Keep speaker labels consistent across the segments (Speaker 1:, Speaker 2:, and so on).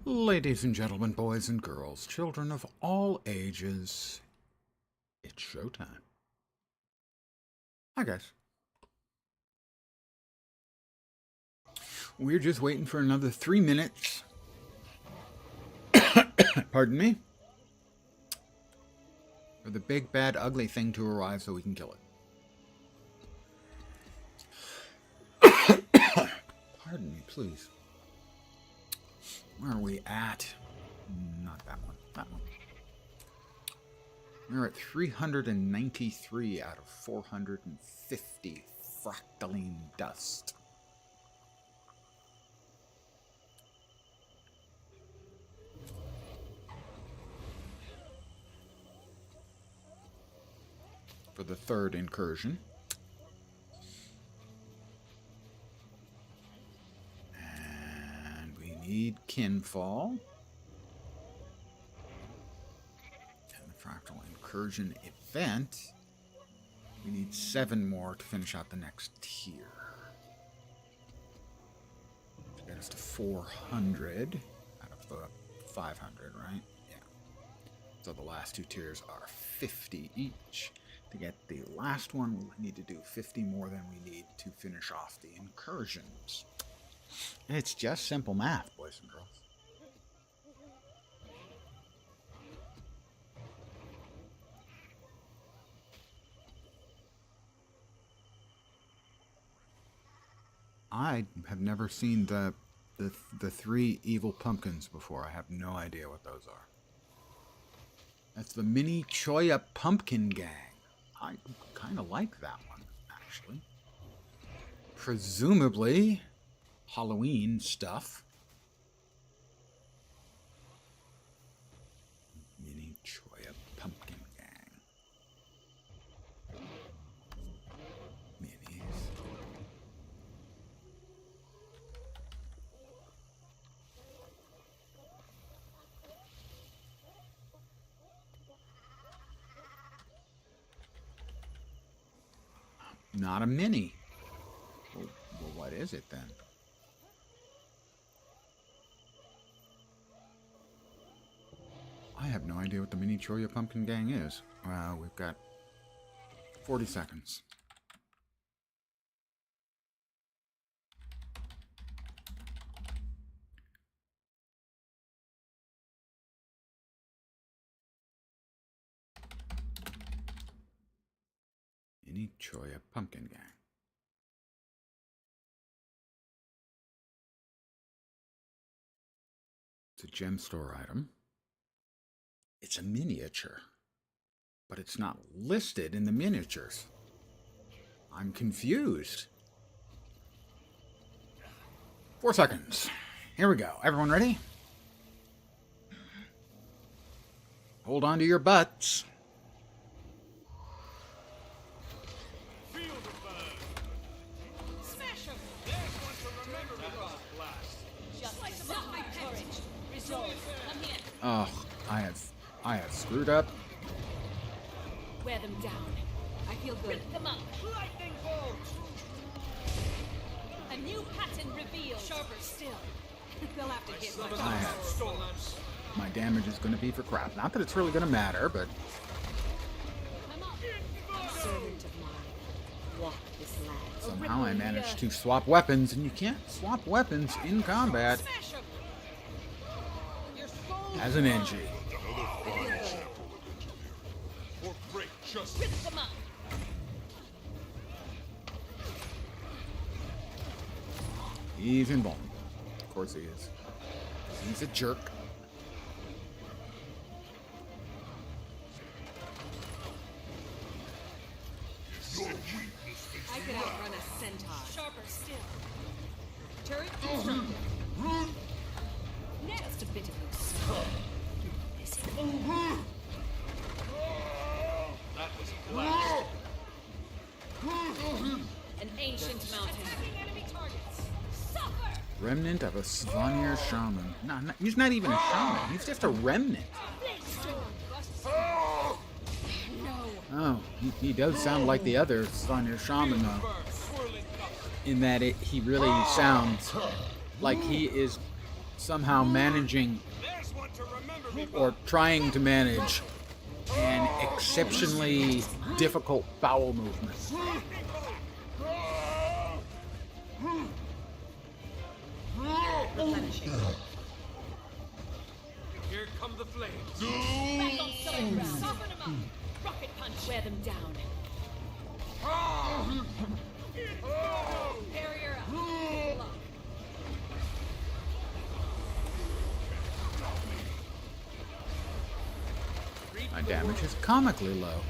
Speaker 1: Ladies and gentlemen, boys and girls, children of all ages, it's showtime. Hi, guys. We're just waiting for another 3 minutes. Pardon me. For the big, bad, ugly thing to arrive so we can kill it. Pardon me, please. Where are we at? Not that one. That one. We're at 393 out of 450 fractaline dust. For the third incursion. And we need kinfall. And the fractal incursion event. We need 7 more to finish out the next tier. To get us to 400 out of the 500, right? Yeah. So the last 2 tiers are 50 each. To get the last one, we'll need to do 50 more than we need to finish off the incursions. It's just simple math, boys and girls. I have never seen the 3 evil pumpkins before. I have no idea what those are. That's the Mini Choya Pumpkin Gang. I kind of like that one, actually. Presumably Halloween stuff. Mini Choya Pumpkin Gang. Minis. Not a mini. Well, what is it then? I have no idea what the Mini Choya Pumpkin Gang is. Well, we've got 40 seconds. Mini Choya Pumpkin Gang. It's a gem store item. It's a miniature, but it's not listed in the miniatures. I'm confused. 4 seconds. Here we go. Everyone ready? Hold on to your butts. Oh, I have screwed up.
Speaker 2: Wear them down. I feel good. Rip them up. Lightning bolt. A new pattern revealed. Sharper still. They'll have to hit
Speaker 1: my damage is going to be for crap. Not that it's really going to matter, but
Speaker 2: servant of mine. Walk this land.
Speaker 1: Somehow I managed to swap weapons, and you can't swap weapons in combat as an NG. He's invulnerable. Of course he is. He's a jerk.
Speaker 2: I could outrun a centaur. Sharper still. Turret constructed. Next a bit of your
Speaker 3: That was a blast.
Speaker 2: an ancient mountain. Enemy targets. Suffer!
Speaker 1: Remnant of a Svanir shaman. No, he's not even a shaman. He's just a remnant. Oh, he does sound like the other Svanir shaman, though. In that he really sounds like he is somehow managing or trying to manage an exceptionally difficult bowel movement.
Speaker 2: Replenishing.
Speaker 3: Here come the flames.
Speaker 2: Back on solid ground. Soften them up. Rocket punch. Wear them down. Barrier up. Block.
Speaker 1: My damage is comically low.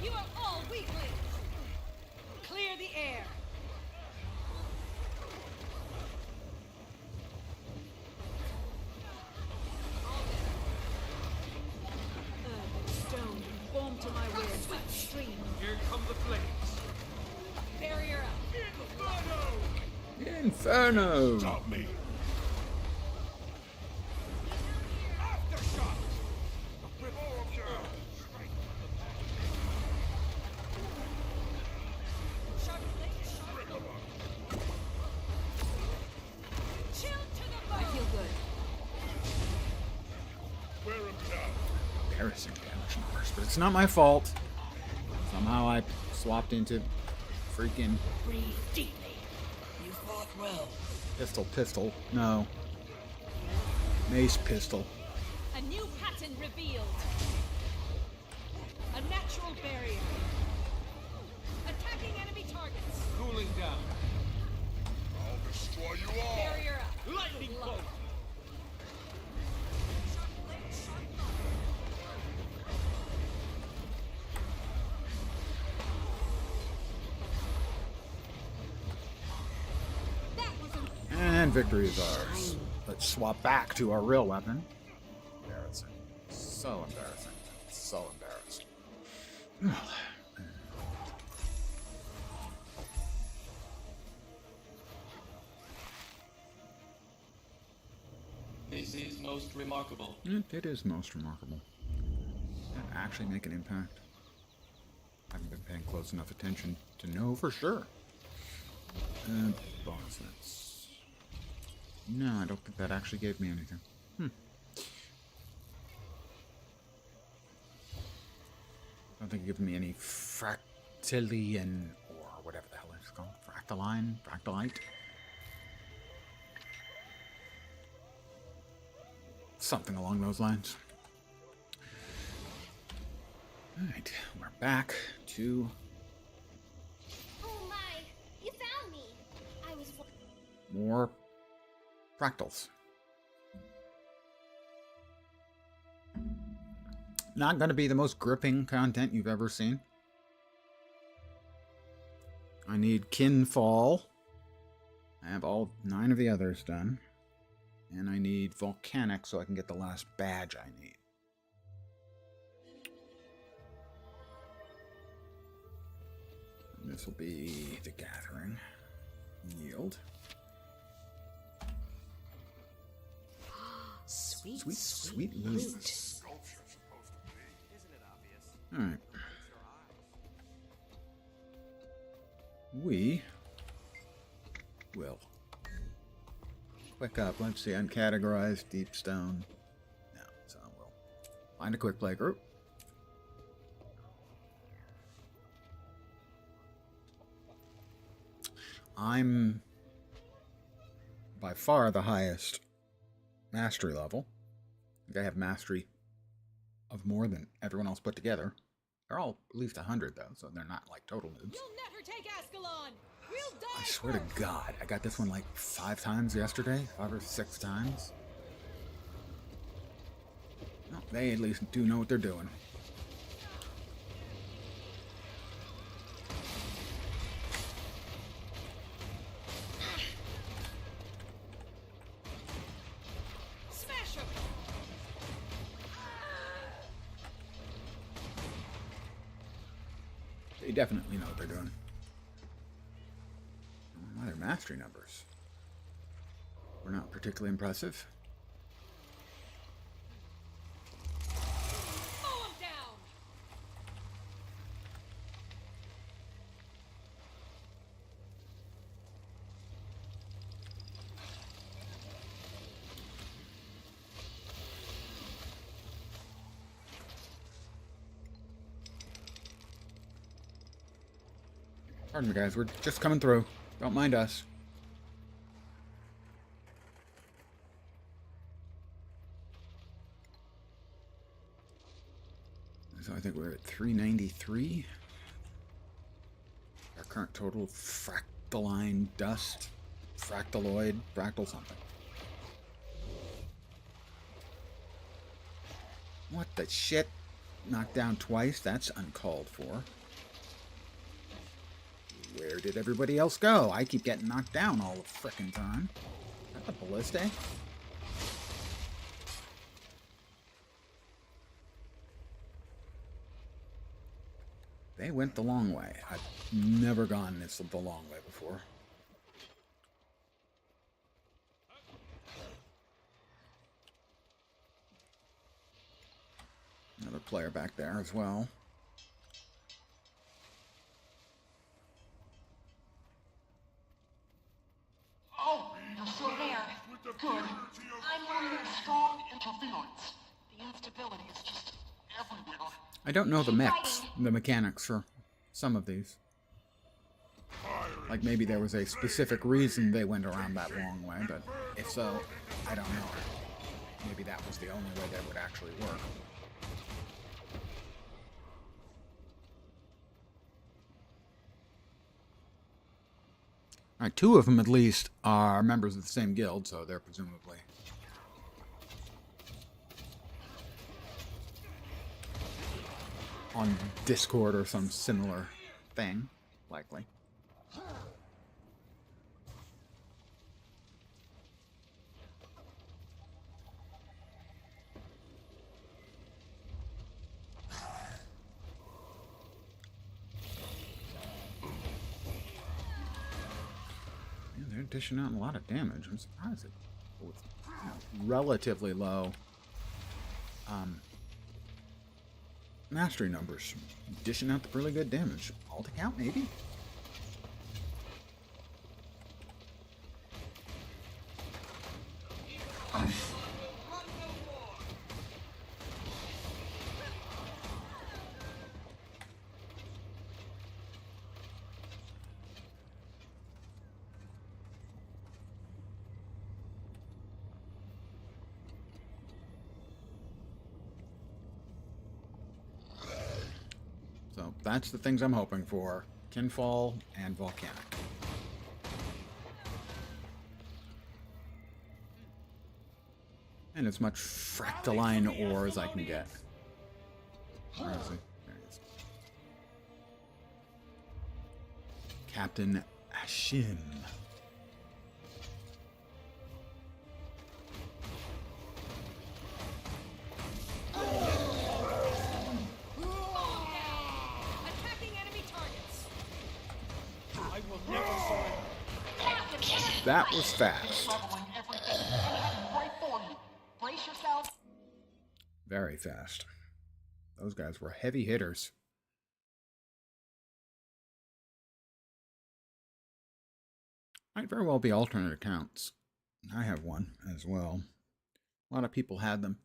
Speaker 2: You are all weaklings. Clear the air. Stone, warm to my will. Swift stream.
Speaker 3: Here come the flames.
Speaker 2: Barrier up.
Speaker 1: Inferno!
Speaker 4: Stop me.
Speaker 3: Aftershock.
Speaker 2: Sharp blade. Chill to the bone. I feel good.
Speaker 4: Wear him down.
Speaker 1: Embarrassing damage numbers, but it's not my fault. Somehow I swapped into freaking
Speaker 2: Breathe deeply. You fought well.
Speaker 1: pistol. No. Mace pistol.
Speaker 2: A new pattern revealed. A natural barrier. Attacking enemy targets.
Speaker 3: Cooling down.
Speaker 4: I'll destroy you all.
Speaker 2: Barrier up.
Speaker 3: Lightning
Speaker 2: Block.
Speaker 3: bolt.
Speaker 2: That was an
Speaker 1: And victory is ours. Let's swap back to our real weapon. Embarrassing. So embarrassing. So embarrassed.
Speaker 5: This is most remarkable.
Speaker 1: It is most remarkable. Did that actually make an impact? I haven't been paying close enough attention to know for sure. Bosses. No, I don't think that actually gave me anything. I don't think it gave me any fractalian or whatever the hell it's called. Fractaline? Fractalite? Something along those lines. Alright, we're back to
Speaker 6: Oh my, you found me. I was
Speaker 1: more fractals. Not going to be the most gripping content you've ever seen. I need Kinfall. I have all 9 of the others done. And I need Volcanic so I can get the last badge I need. And this will be the Gathering. Yield. Sweet loot. Alright. We will quick up. Let's see. Uncategorized deep stone. No, so we'll find a quick play group. I'm by far the highest mastery level. I think I have mastery of more than everyone else put together. They're all at least 100 though, so they're not like total noobs.
Speaker 2: You'll never take Ascalon. We'll die.
Speaker 1: I swear to God, I got this one like 5 times yesterday, 5 or 6 times. Well, they at least do know what they're doing.
Speaker 2: Smash him.
Speaker 1: They definitely know what they're doing. Well, their mastery numbers were not particularly impressive.
Speaker 2: Mow him down.
Speaker 1: Pardon me, guys. We're just coming through. Don't mind us. So I think we're at 393. Our current total of fractaline dust, fractaloid, fractal something. What the shit? Knocked down twice? That's uncalled for. Where did everybody else go? I keep getting knocked down all the frickin' time. Is that the ballista? They went the long way. I've never gone this the long way before. Another player back there as well.
Speaker 7: Oh, you're still there. Good. I'm running strong interference. The instability is just everywhere.
Speaker 1: I don't know the mechs, the mechanics for some of these. Like maybe there was a specific reason they went around that long way, but if so, I don't know. Maybe that was the only way that would actually work. Alright, two of them at least are members of the same guild, so they're presumably on Discord or some similar thing, likely. Yeah, they're dishing out a lot of damage. I'm surprised it was relatively low mastery numbers, dishing out the really good damage. All to count, maybe? So that's the things I'm hoping for. Kinfall and Volcanic. And as much fractaline ore as I can get. Where is he? There he is. Captain Ashin. That was fast. Very fast. Those guys were heavy hitters. Might very well be alternate accounts. I have one as well. A lot of people had them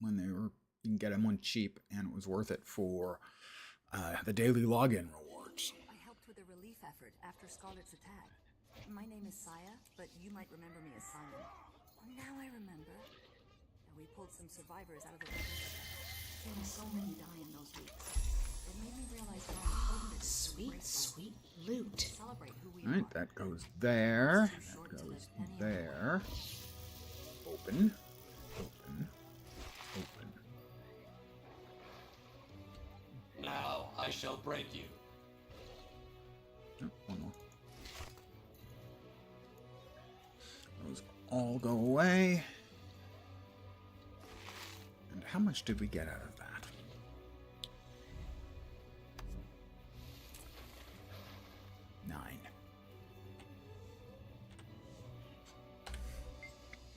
Speaker 1: when they were, you can get them one cheap, and it was worth it for the daily login rewards.
Speaker 8: I helped with a relief effort after Scarlet's attack. My name is Saya, but you might remember me as Simon. Now I remember. We pulled some survivors out of the wreckage. There were so many die in those weeks. It made me realize how important it is.
Speaker 2: Sweet, sweet loot.
Speaker 8: Celebrate who we
Speaker 1: Alright, that goes there. That goes there. Open. Open. Open.
Speaker 5: Now I shall break you.
Speaker 1: Oh, one more. Those all go away. And how much did we get out of that?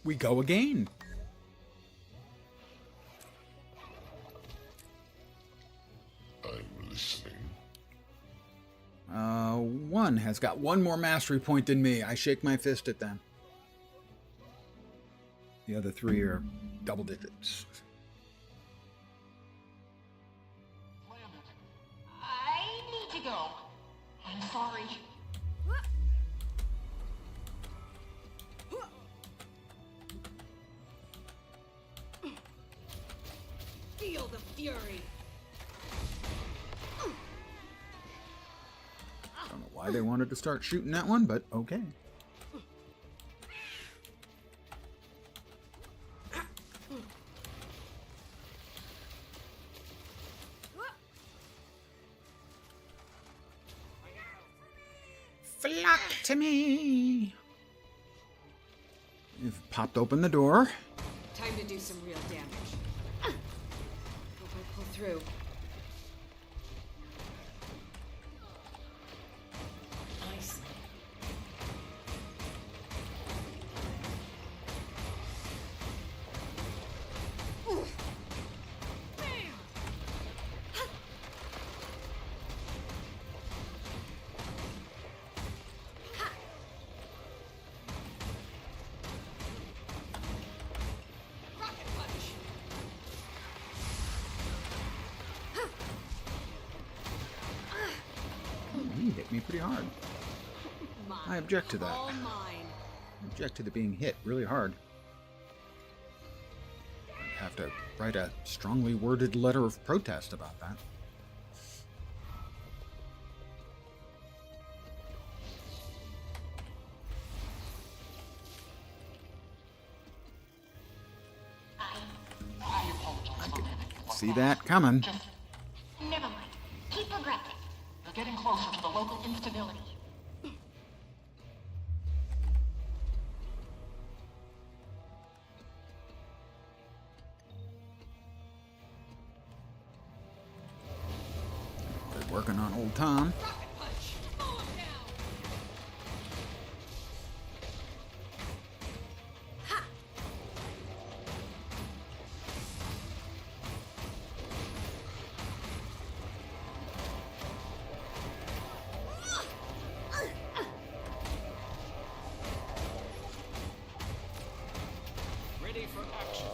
Speaker 1: We go again.
Speaker 4: I'm listening.
Speaker 1: One has got one more mastery point than me. I shake my fist at them. The other three are double digits.
Speaker 7: I need to go. I'm
Speaker 2: the fury.
Speaker 1: Don't know why they wanted to start shooting that one, but okay. Flock to me. You've popped open the door.
Speaker 2: Time to do some real damage. Hope I pull through. Nice. Rocket punch.
Speaker 1: He hit me pretty hard.
Speaker 2: Mine.
Speaker 1: I object to that.
Speaker 2: All mine.
Speaker 1: I object to the being hit really hard. I'd have to write a strongly worded letter of protest about that.
Speaker 7: I apologize for leaving you like
Speaker 1: See
Speaker 7: that.
Speaker 1: that coming.
Speaker 7: Just never mind. Keep progressing. You're getting closer to the local instability.
Speaker 1: We're working on old Tom.
Speaker 2: Rocket punch. Mow him down. Ha!
Speaker 3: Ready for action.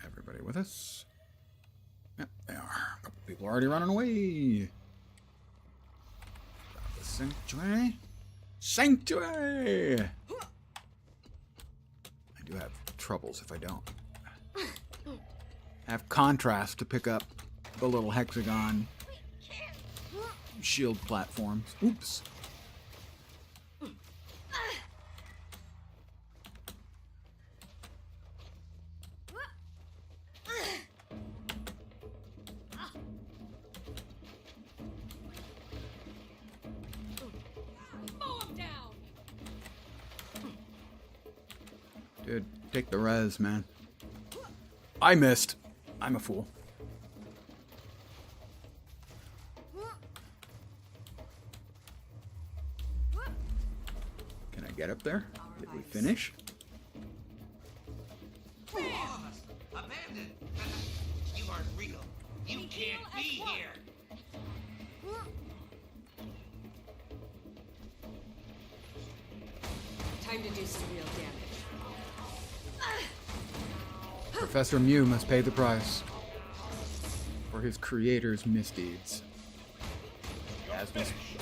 Speaker 1: Everybody with us? Yep, they are. A couple people already running away. Got the sanctuary. Sanctuary! I do have troubles if I don't. I have contrast to pick up the little hexagon shield platforms. Oops.
Speaker 2: Mow him down.
Speaker 1: Dude, take the res, man. I missed. I'm a fool. Can I get up there? Did we finish?
Speaker 5: Abandoned! You aren't real. You can't be here!
Speaker 2: Time to do some real damage.
Speaker 1: Professor Mew must pay the price for his creator's misdeeds.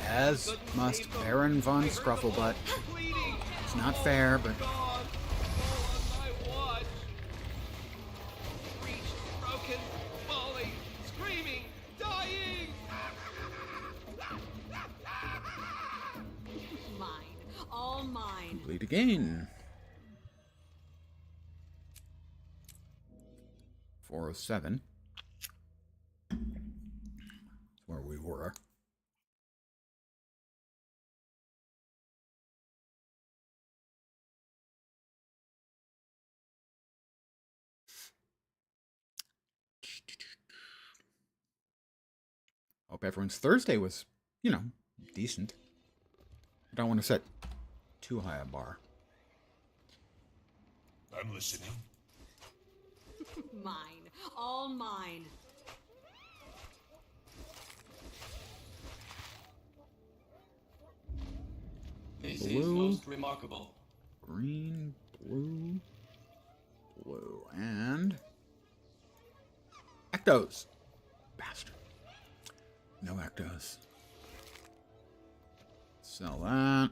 Speaker 1: As must Baron von Scrufflebutt.
Speaker 3: Bleeding!
Speaker 1: It's not fair, but
Speaker 3: Gone! All on my watch! Breached, broken, falling, screaming, dying!
Speaker 2: Mine. All mine.
Speaker 1: bleed again. 407. That's where we were. Hope everyone's Thursday was, decent. I don't want to set too high a bar.
Speaker 4: I'm listening.
Speaker 2: Mine. All mine.
Speaker 5: This is
Speaker 1: Blue.
Speaker 5: most remarkable.
Speaker 1: Green, blue, blue, and Ectos. Bastard. No Ectos. Sell that.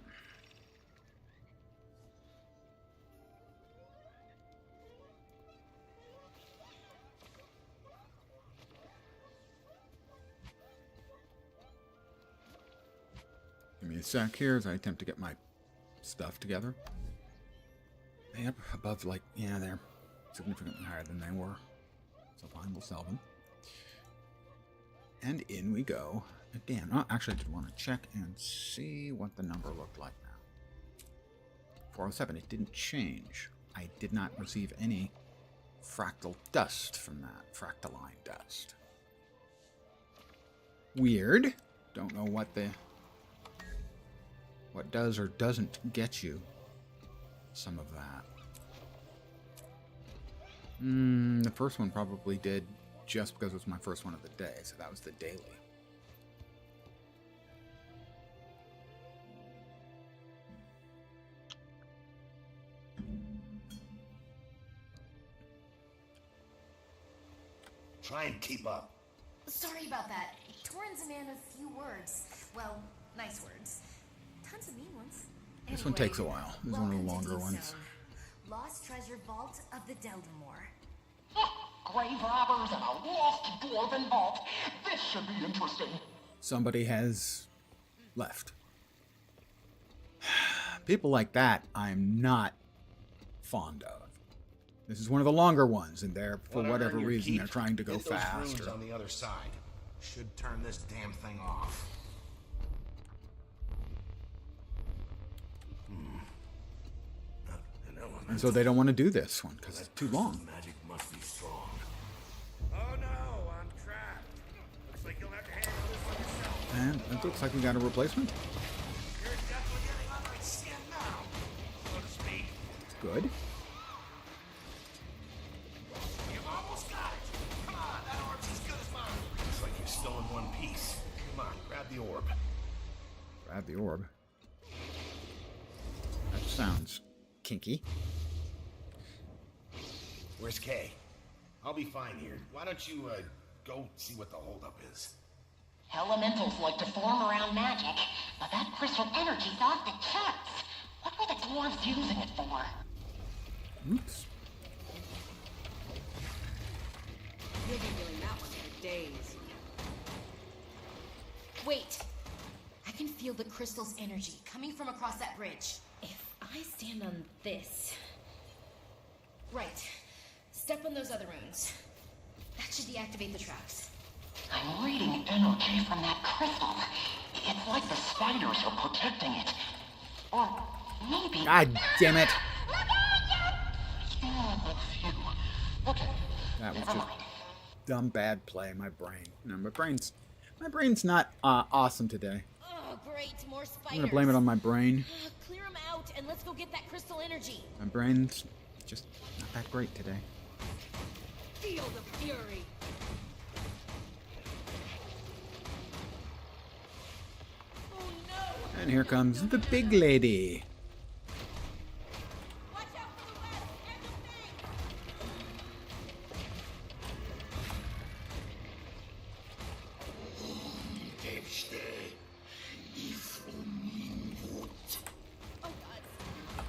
Speaker 1: me a sec here as I attempt to get my stuff together. Yep, above, like, yeah, they're significantly higher than they were. So fine, we'll sell them. And in we go again. Oh, actually, I did want to check and see what the number looked like now. 407, it didn't change. I did not receive any fractal dust from that. Fractaline dust. Weird. Don't know what does or doesn't get you some of that. The first one probably did just because it was my first one of the day, so that was the daily.
Speaker 5: Try and keep up.
Speaker 8: Sorry about that. Torrin's a man of few words. Well, nice words. Tons of mean ones.
Speaker 1: This one takes a while. This is one of the longer ones.
Speaker 8: Lost Treasure Vault of the Deldamore.
Speaker 7: Grave robbers and a lost dwarven vault. This should be interesting.
Speaker 1: Somebody has left. People like that I'm not fond of. This is one of the longer ones, and they're, for whatever reason, they're trying to go fast.
Speaker 5: On the other side. Should turn this damn thing off.
Speaker 1: And so they don't want to do this one, because it's too long.
Speaker 5: Magic must be strong.
Speaker 3: Oh no, I'm trapped. Looks like you'll have to handle this one yourself.
Speaker 1: And it looks like we got a replacement.
Speaker 5: You're definitely getting on my skin now, so to speak.
Speaker 1: It's good.
Speaker 5: You've almost got it. Come on, that orb's as good as mine. Looks like you're still in one piece. Come on, grab the orb.
Speaker 1: Grab the orb. That sounds kinky.
Speaker 5: Where's Kay? I'll be fine here. Why don't you, go see what the holdup is?
Speaker 7: Elementals like to form around magic, but that crystal energy's off the charts. What were the dwarves using it for?
Speaker 1: Oops.
Speaker 2: You'll be feeling that one for days.
Speaker 8: Wait. I can feel the crystal's energy coming from across that bridge. If I stand on this... Right. Step on those other runes. That should deactivate the traps.
Speaker 7: I'm reading energy from that crystal. It's like the spiders are protecting it. Or maybe...
Speaker 1: God damn it!
Speaker 7: Okay.
Speaker 1: That was just dumb bad play. My brain. No, my brain's not awesome today.
Speaker 8: Oh, great. More spiders.
Speaker 1: I'm gonna blame it on my brain.
Speaker 8: Clear them out and let's go get that crystal energy.
Speaker 1: My brain's just not that great today.
Speaker 2: Feel the fury.
Speaker 8: Oh no!
Speaker 1: And here comes the big lady.
Speaker 8: Watch out for the web and the thing! Oh god.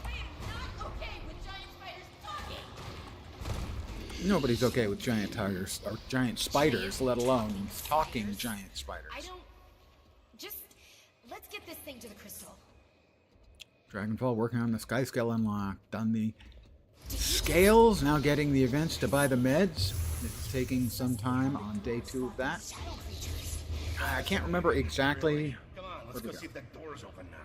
Speaker 8: I am not okay with giant spiders talking!
Speaker 1: Nobody's okay with giant tigers or giant spiders, let alone talking giant spiders.
Speaker 8: I don't... Just... Let's get this thing to the crystal.
Speaker 1: Dragonfall working on the sky scale unlock. Done the scales. Now getting the events to buy the meds. It's taking some time on day 2 of that.
Speaker 8: Shadow creatures.
Speaker 1: I can't remember exactly.
Speaker 5: Come on, let's go see if that door's open now.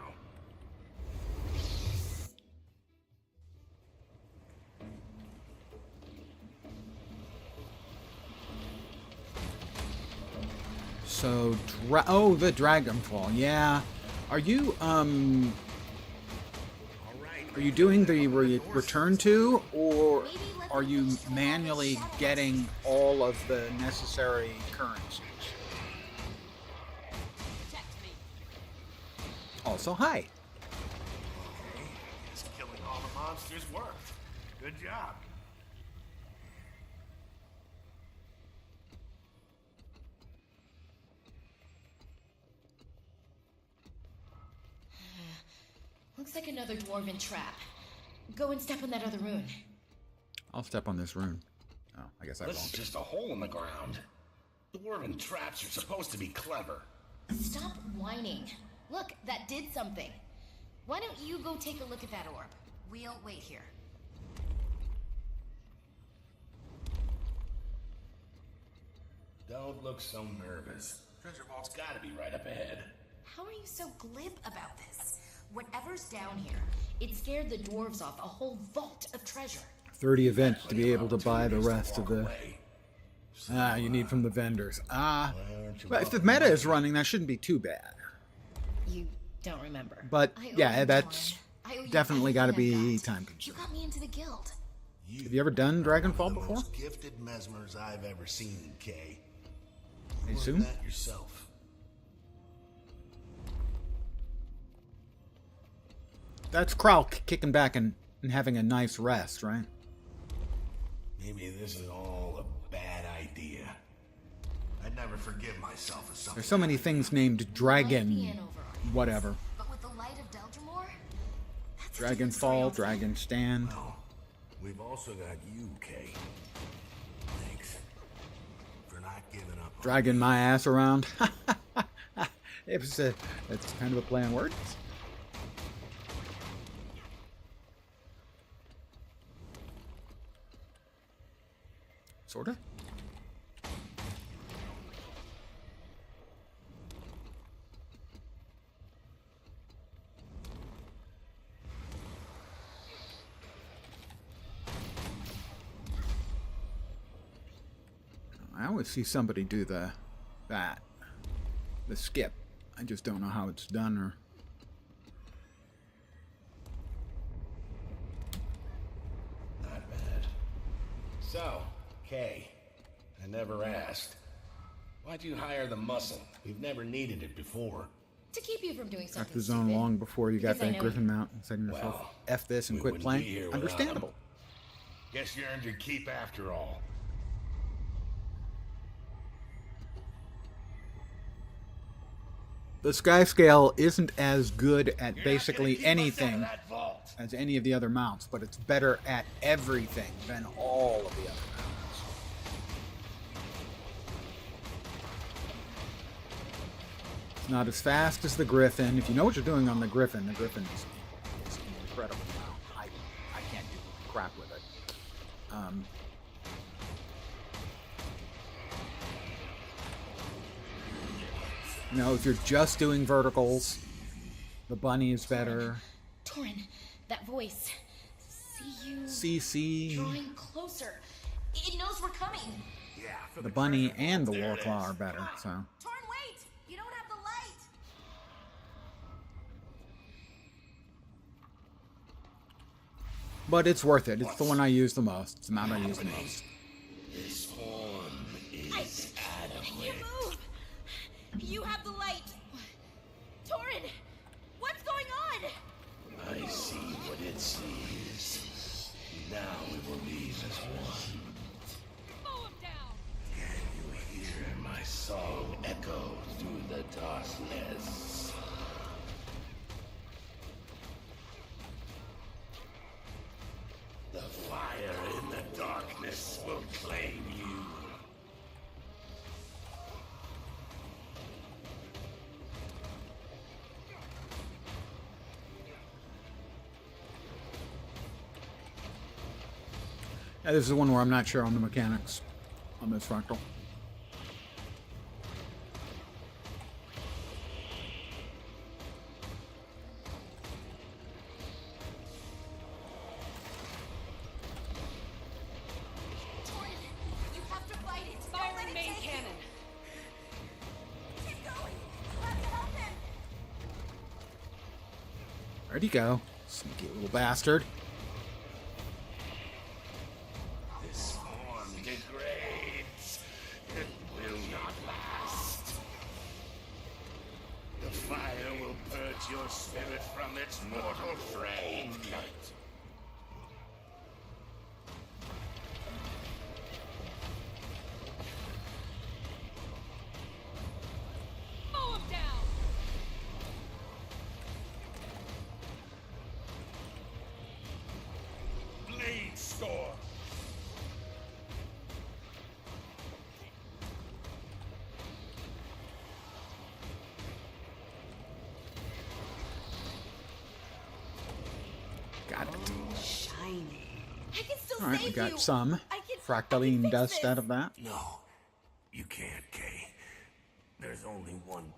Speaker 1: So, the Dragonfall. Yeah. Are you doing the return to, or are you manually getting all of the necessary currencies?
Speaker 2: Protect me.
Speaker 1: Also, hi.
Speaker 5: Okay, guess killing all the monsters worked. Good job.
Speaker 8: Looks like another dwarven trap. Go and step on that other rune.
Speaker 1: I'll step on this rune. Oh, I guess I
Speaker 5: This is
Speaker 1: won't.
Speaker 5: just a hole in the ground. Dwarven traps are supposed to be clever.
Speaker 8: Stop whining.
Speaker 9: Look, that did something. Why don't you go take a look at that orb? We'll wait here.
Speaker 5: Don't look so nervous. Treasure vault's gotta be right up ahead.
Speaker 9: How are you so glib about this? Whatever's down here, it scared the dwarves off a whole vault of treasure.
Speaker 1: 30 events to be able to buy the rest of the... you need from the vendors. But if the meta is running, that shouldn't be too bad.
Speaker 9: You don't remember.
Speaker 1: But,
Speaker 9: I owe
Speaker 1: yeah,
Speaker 9: you,
Speaker 1: that's
Speaker 9: Torrin. I owe you
Speaker 1: definitely got to
Speaker 9: everything
Speaker 1: be
Speaker 9: I've got.
Speaker 1: time
Speaker 9: You
Speaker 1: consuming.
Speaker 9: got me into the guild.
Speaker 1: Have you ever done Dragonfall
Speaker 5: One of the
Speaker 1: before?
Speaker 5: most gifted mesmers I've ever seen, Kay.
Speaker 1: I
Speaker 5: Learn
Speaker 1: assume?
Speaker 5: that yourself.
Speaker 1: That's Kralk kicking back and having a nice rest, right?
Speaker 5: Maybe this is all a bad idea. I'd never forgive myself for something.
Speaker 1: There's so many things named Dragon... whatever.
Speaker 9: But with the light of Deldrimor, that's a
Speaker 1: Dragon
Speaker 9: different story
Speaker 1: Fall,
Speaker 9: altogether.
Speaker 1: Dragon Stand.
Speaker 5: Well, we've also got you, Kay. Thanks for not giving up. on
Speaker 1: Dragging
Speaker 5: me.
Speaker 1: my ass around. It's kind of a play on words. Sorta. I always see somebody do the skip. I just don't know how it's done or...
Speaker 5: Not bad. So, Kay, I never asked. Why'd you hire the muscle? We've never needed it before.
Speaker 9: To keep you from doing
Speaker 1: Got
Speaker 9: something
Speaker 1: the zone
Speaker 9: stupid.
Speaker 1: long before you got
Speaker 9: Because I
Speaker 1: that
Speaker 9: know
Speaker 1: Griffin mount and said to yourself,
Speaker 5: Well,
Speaker 1: F this and
Speaker 5: we
Speaker 1: quit
Speaker 5: wouldn't
Speaker 1: playing.
Speaker 5: be here without
Speaker 1: Understandable.
Speaker 5: him. Guess you earned your keep after all.
Speaker 1: The Sky Scale isn't as good at
Speaker 5: You're
Speaker 1: basically
Speaker 5: not gonna keep us out of
Speaker 1: anything
Speaker 5: that vault.
Speaker 1: as any of the other mounts, but it's better at everything than all of the other mounts. It's not as fast as the Griffin. If you know what you're doing on the Griffin is an incredible mount. I can't do crap with it. You know, if you're just doing verticals, the bunny is better.
Speaker 9: Torrin, that voice. See you
Speaker 1: CC,
Speaker 9: drawing closer. It knows we're coming.
Speaker 5: Yeah, for
Speaker 1: the bunny, and the
Speaker 5: There it
Speaker 1: warclaw
Speaker 5: is.
Speaker 1: are better. So
Speaker 9: Torrin, wait! You don't have the light!
Speaker 1: but it's worth it. It's the one I use the most. It's the mount I use the most.
Speaker 5: This form is adequate.
Speaker 9: You move! You have the light! Torrin! What's going on?
Speaker 5: I see what it sees. Now we will leave as one.
Speaker 2: Mow him down!
Speaker 5: Can you hear my song echo through the darkness? The fire in the darkness will claim you.
Speaker 1: Yeah, this is the one where I'm not sure on the mechanics on this fractal.
Speaker 9: Torrin, you have to fight it. Don't let
Speaker 2: Firing
Speaker 9: it
Speaker 2: main
Speaker 9: take you.
Speaker 2: cannon.
Speaker 9: Keep going. You have to help him.
Speaker 1: Where'd he go? Sneaky little bastard.
Speaker 5: This form degrades. It will not last. The fire will purge your spirit from its mortal frame.
Speaker 2: Mow him down!
Speaker 3: Blade storm.
Speaker 1: Alright, we
Speaker 2: save
Speaker 1: got
Speaker 2: you.
Speaker 1: some
Speaker 2: I can
Speaker 1: fractaline
Speaker 2: fix
Speaker 1: dust
Speaker 2: this.
Speaker 1: out of that.
Speaker 3: No, you can't, Kay. There's only one.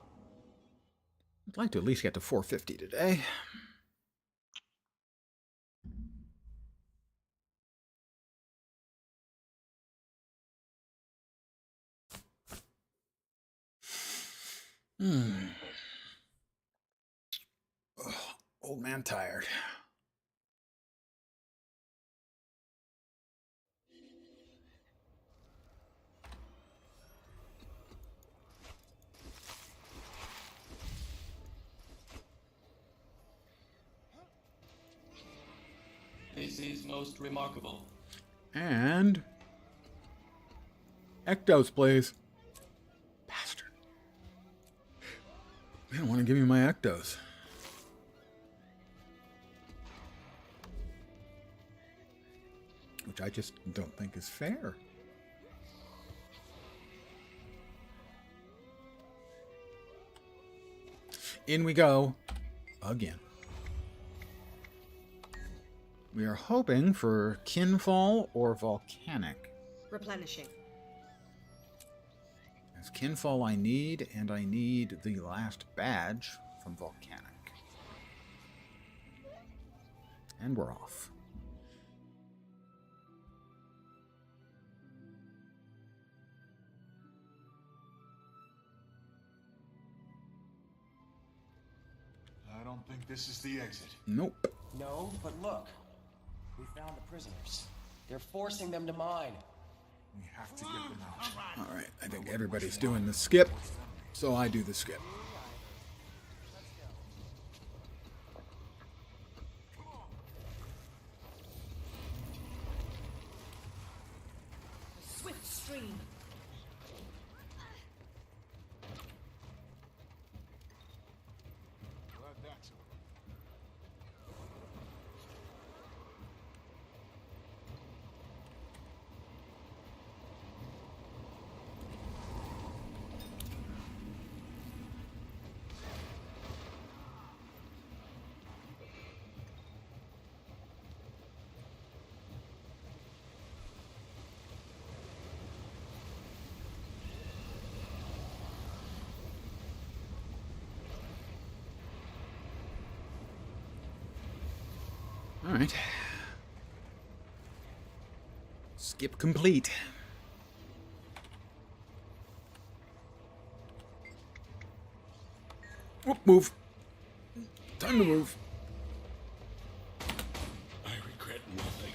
Speaker 1: I'd like to at least get to 450 today. Ugh, old man tired.
Speaker 10: This is most remarkable.
Speaker 1: And Ectos, please. Bastard. They don't want to give me my Ectos. Which I just don't think is fair. In we go again. We are hoping for Kinfall or Volcanic.
Speaker 2: Replenishing.
Speaker 1: As Kinfall I need, and I need the last badge from Volcanic. And we're off.
Speaker 11: I don't think this is the exit.
Speaker 1: Nope.
Speaker 12: No, but look. We found the prisoners. They're forcing them to mine.
Speaker 11: We have to get them out.
Speaker 1: Alright, I think everybody's doing the skip, so I do the skip.
Speaker 2: Swift stream.
Speaker 11: Glad that's over.
Speaker 1: Alright. Skip complete. Whoop, move. Time to move.
Speaker 5: I regret nothing.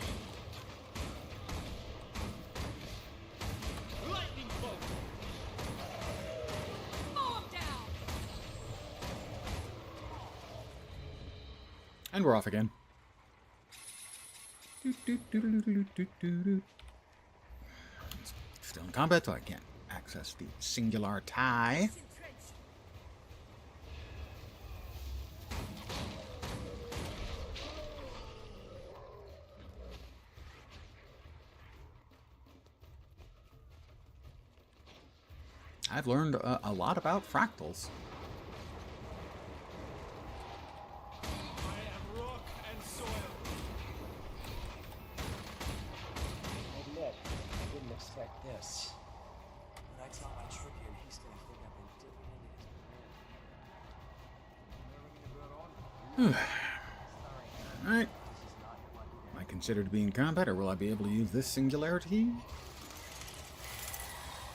Speaker 2: Lightning bolt. Mow 'em down.
Speaker 1: And we're off again. Still in combat, so I can't access the singular tie. I've learned a lot about fractals.
Speaker 12: Admit, I didn't expect this. When I tell my Tribune, he's gonna think I've been dipping into his blood.
Speaker 1: Alright. Am I considered to be in combat, or will I be able to use this singularity?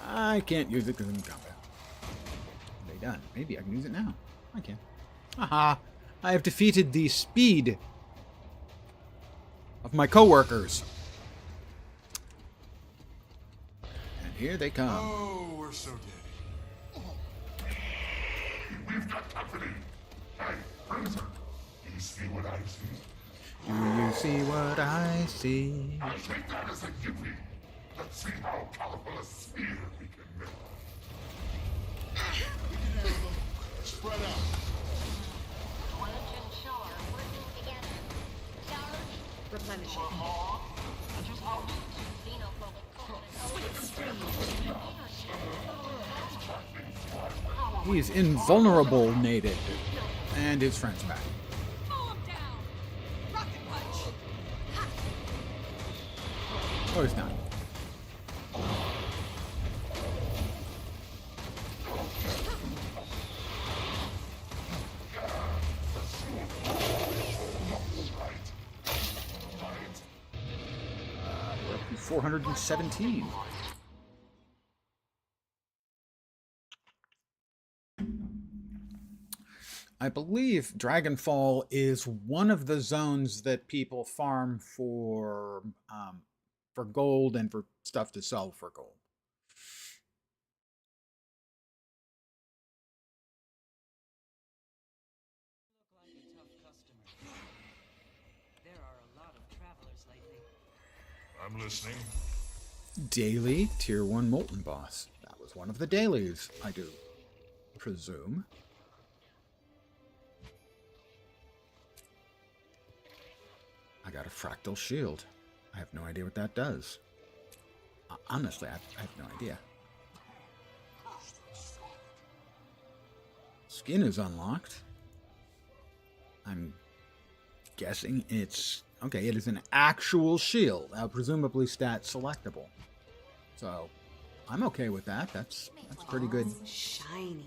Speaker 1: I can't use it because I'm in combat. Are they done? Maybe I can use it now. I can. Haha! I have defeated the speed of my coworkers. And here they come.
Speaker 11: Oh, we're so dead.
Speaker 4: We've got company. Hey, Fraser. You see what I see?
Speaker 1: Do you see what I see?
Speaker 4: I take that as a gimme. Let's see how powerful a spear we can make.
Speaker 11: Spread out.
Speaker 6: Twitch and Char working together. Charge.
Speaker 2: Replenishing.
Speaker 6: Just how xenophobic cultists.
Speaker 1: He is invulnerable, native, and his friends back.
Speaker 2: Mow 'em down. Rocket punch. Ha.
Speaker 1: Oh, he's not. We're up to 417. I believe Dragonfall is one of the zones that people farm for gold and for stuff to sell for gold.
Speaker 12: There are a lot of travelers lately.
Speaker 11: I'm listening.
Speaker 1: Daily Tier 1 Molten Boss. That was one of the dailies, I do presume. I got a Fractal Shield. I have no idea what that does. Honestly, I have no idea. Skin is unlocked. I'm guessing it's... Okay, it is an actual shield. Now, presumably stat selectable. So, I'm okay with that. That's pretty good.
Speaker 2: Shiny.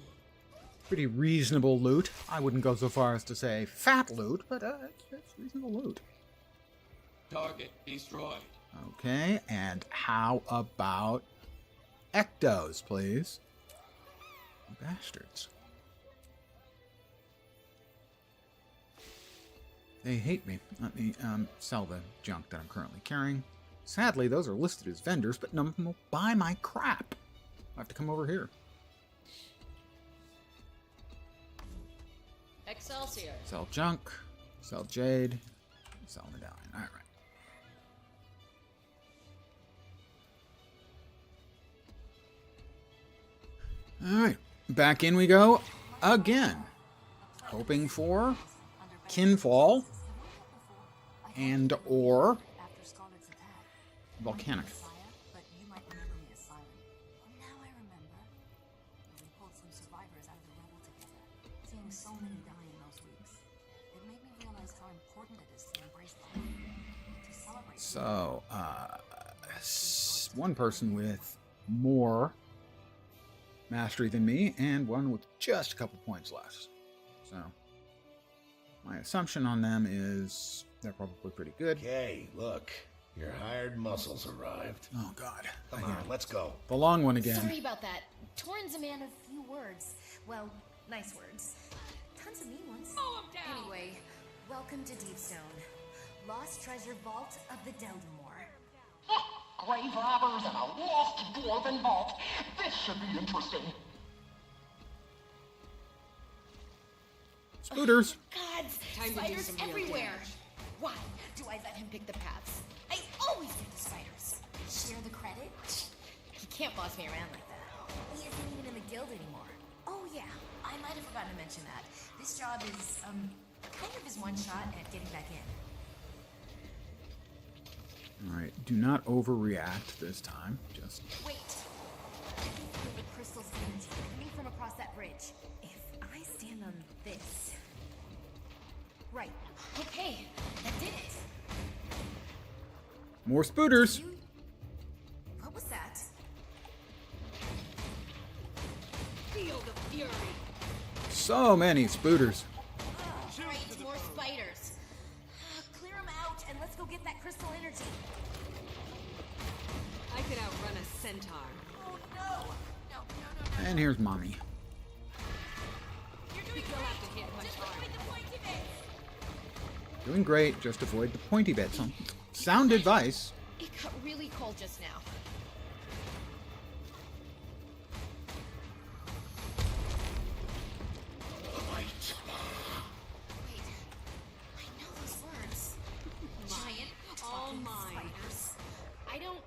Speaker 1: Pretty reasonable loot. I wouldn't go so far as to say fat loot, but it's reasonable loot.
Speaker 10: Target destroyed.
Speaker 1: Okay, and how about Ectos, please? Bastards. They hate me. Let me sell the junk that I'm currently carrying. Sadly, those are listed as vendors, but none of them will buy my crap. I have to come over here.
Speaker 2: Excelsior.
Speaker 1: Sell junk, sell jade, sell medallion. All right. Alright, back in we go again. Hoping for Kinfall and or Volcanic.
Speaker 8: But you might remember me as Silent. Oh, now I remember. We pulled some survivors out of the rubble together. Seeing so many die in those weeks, it made me realize how important it is to embrace life, to celebrate.
Speaker 1: So, one person with more mastery than me, and one with just a couple points less. So, my assumption on them is they're probably pretty good.
Speaker 5: Okay, look. Your hired muscles arrived.
Speaker 1: Oh, God.
Speaker 5: Come on, let's go.
Speaker 1: The long one again.
Speaker 9: Sorry about that. Torn's a man of few words. Well, nice words. Tons of mean ones. Anyway, welcome to Deepstone. Lost treasure vault of the Deldemore.
Speaker 7: Grave robbers and a lost dwarven vault. This should be interesting.
Speaker 1: Spooters.
Speaker 9: Gods,
Speaker 2: Time to do
Speaker 9: spiders
Speaker 2: some real
Speaker 9: everywhere.
Speaker 2: damage.
Speaker 9: Why do I let him pick the paths? I always get the spiders. Share the credit? He can't boss me around like that. He isn't even in the guild anymore. Oh yeah, I might have forgotten to mention that. This job is, kind of his one shot at getting back in.
Speaker 1: Alright, do not overreact this time. Just...
Speaker 9: Wait. I can feel the crystal's energy coming from across that bridge. If I stand on this... Right. Okay, that did it.
Speaker 1: More spooters.
Speaker 9: What was that?
Speaker 2: Feel the fury.
Speaker 1: So many spooters.
Speaker 9: Great, more spiders. Clear them out and let's go get that crystal energy.
Speaker 2: I could outrun a centaur.
Speaker 9: Oh no! No.
Speaker 1: And here's mommy.
Speaker 2: You'll have to hit much harder.
Speaker 1: Doing great, just avoid the pointy bits. Sound advice.
Speaker 9: It got really cold just now. Wait, I know those words. Giant,
Speaker 2: all
Speaker 9: talking
Speaker 2: mine.
Speaker 9: spiders. I don't...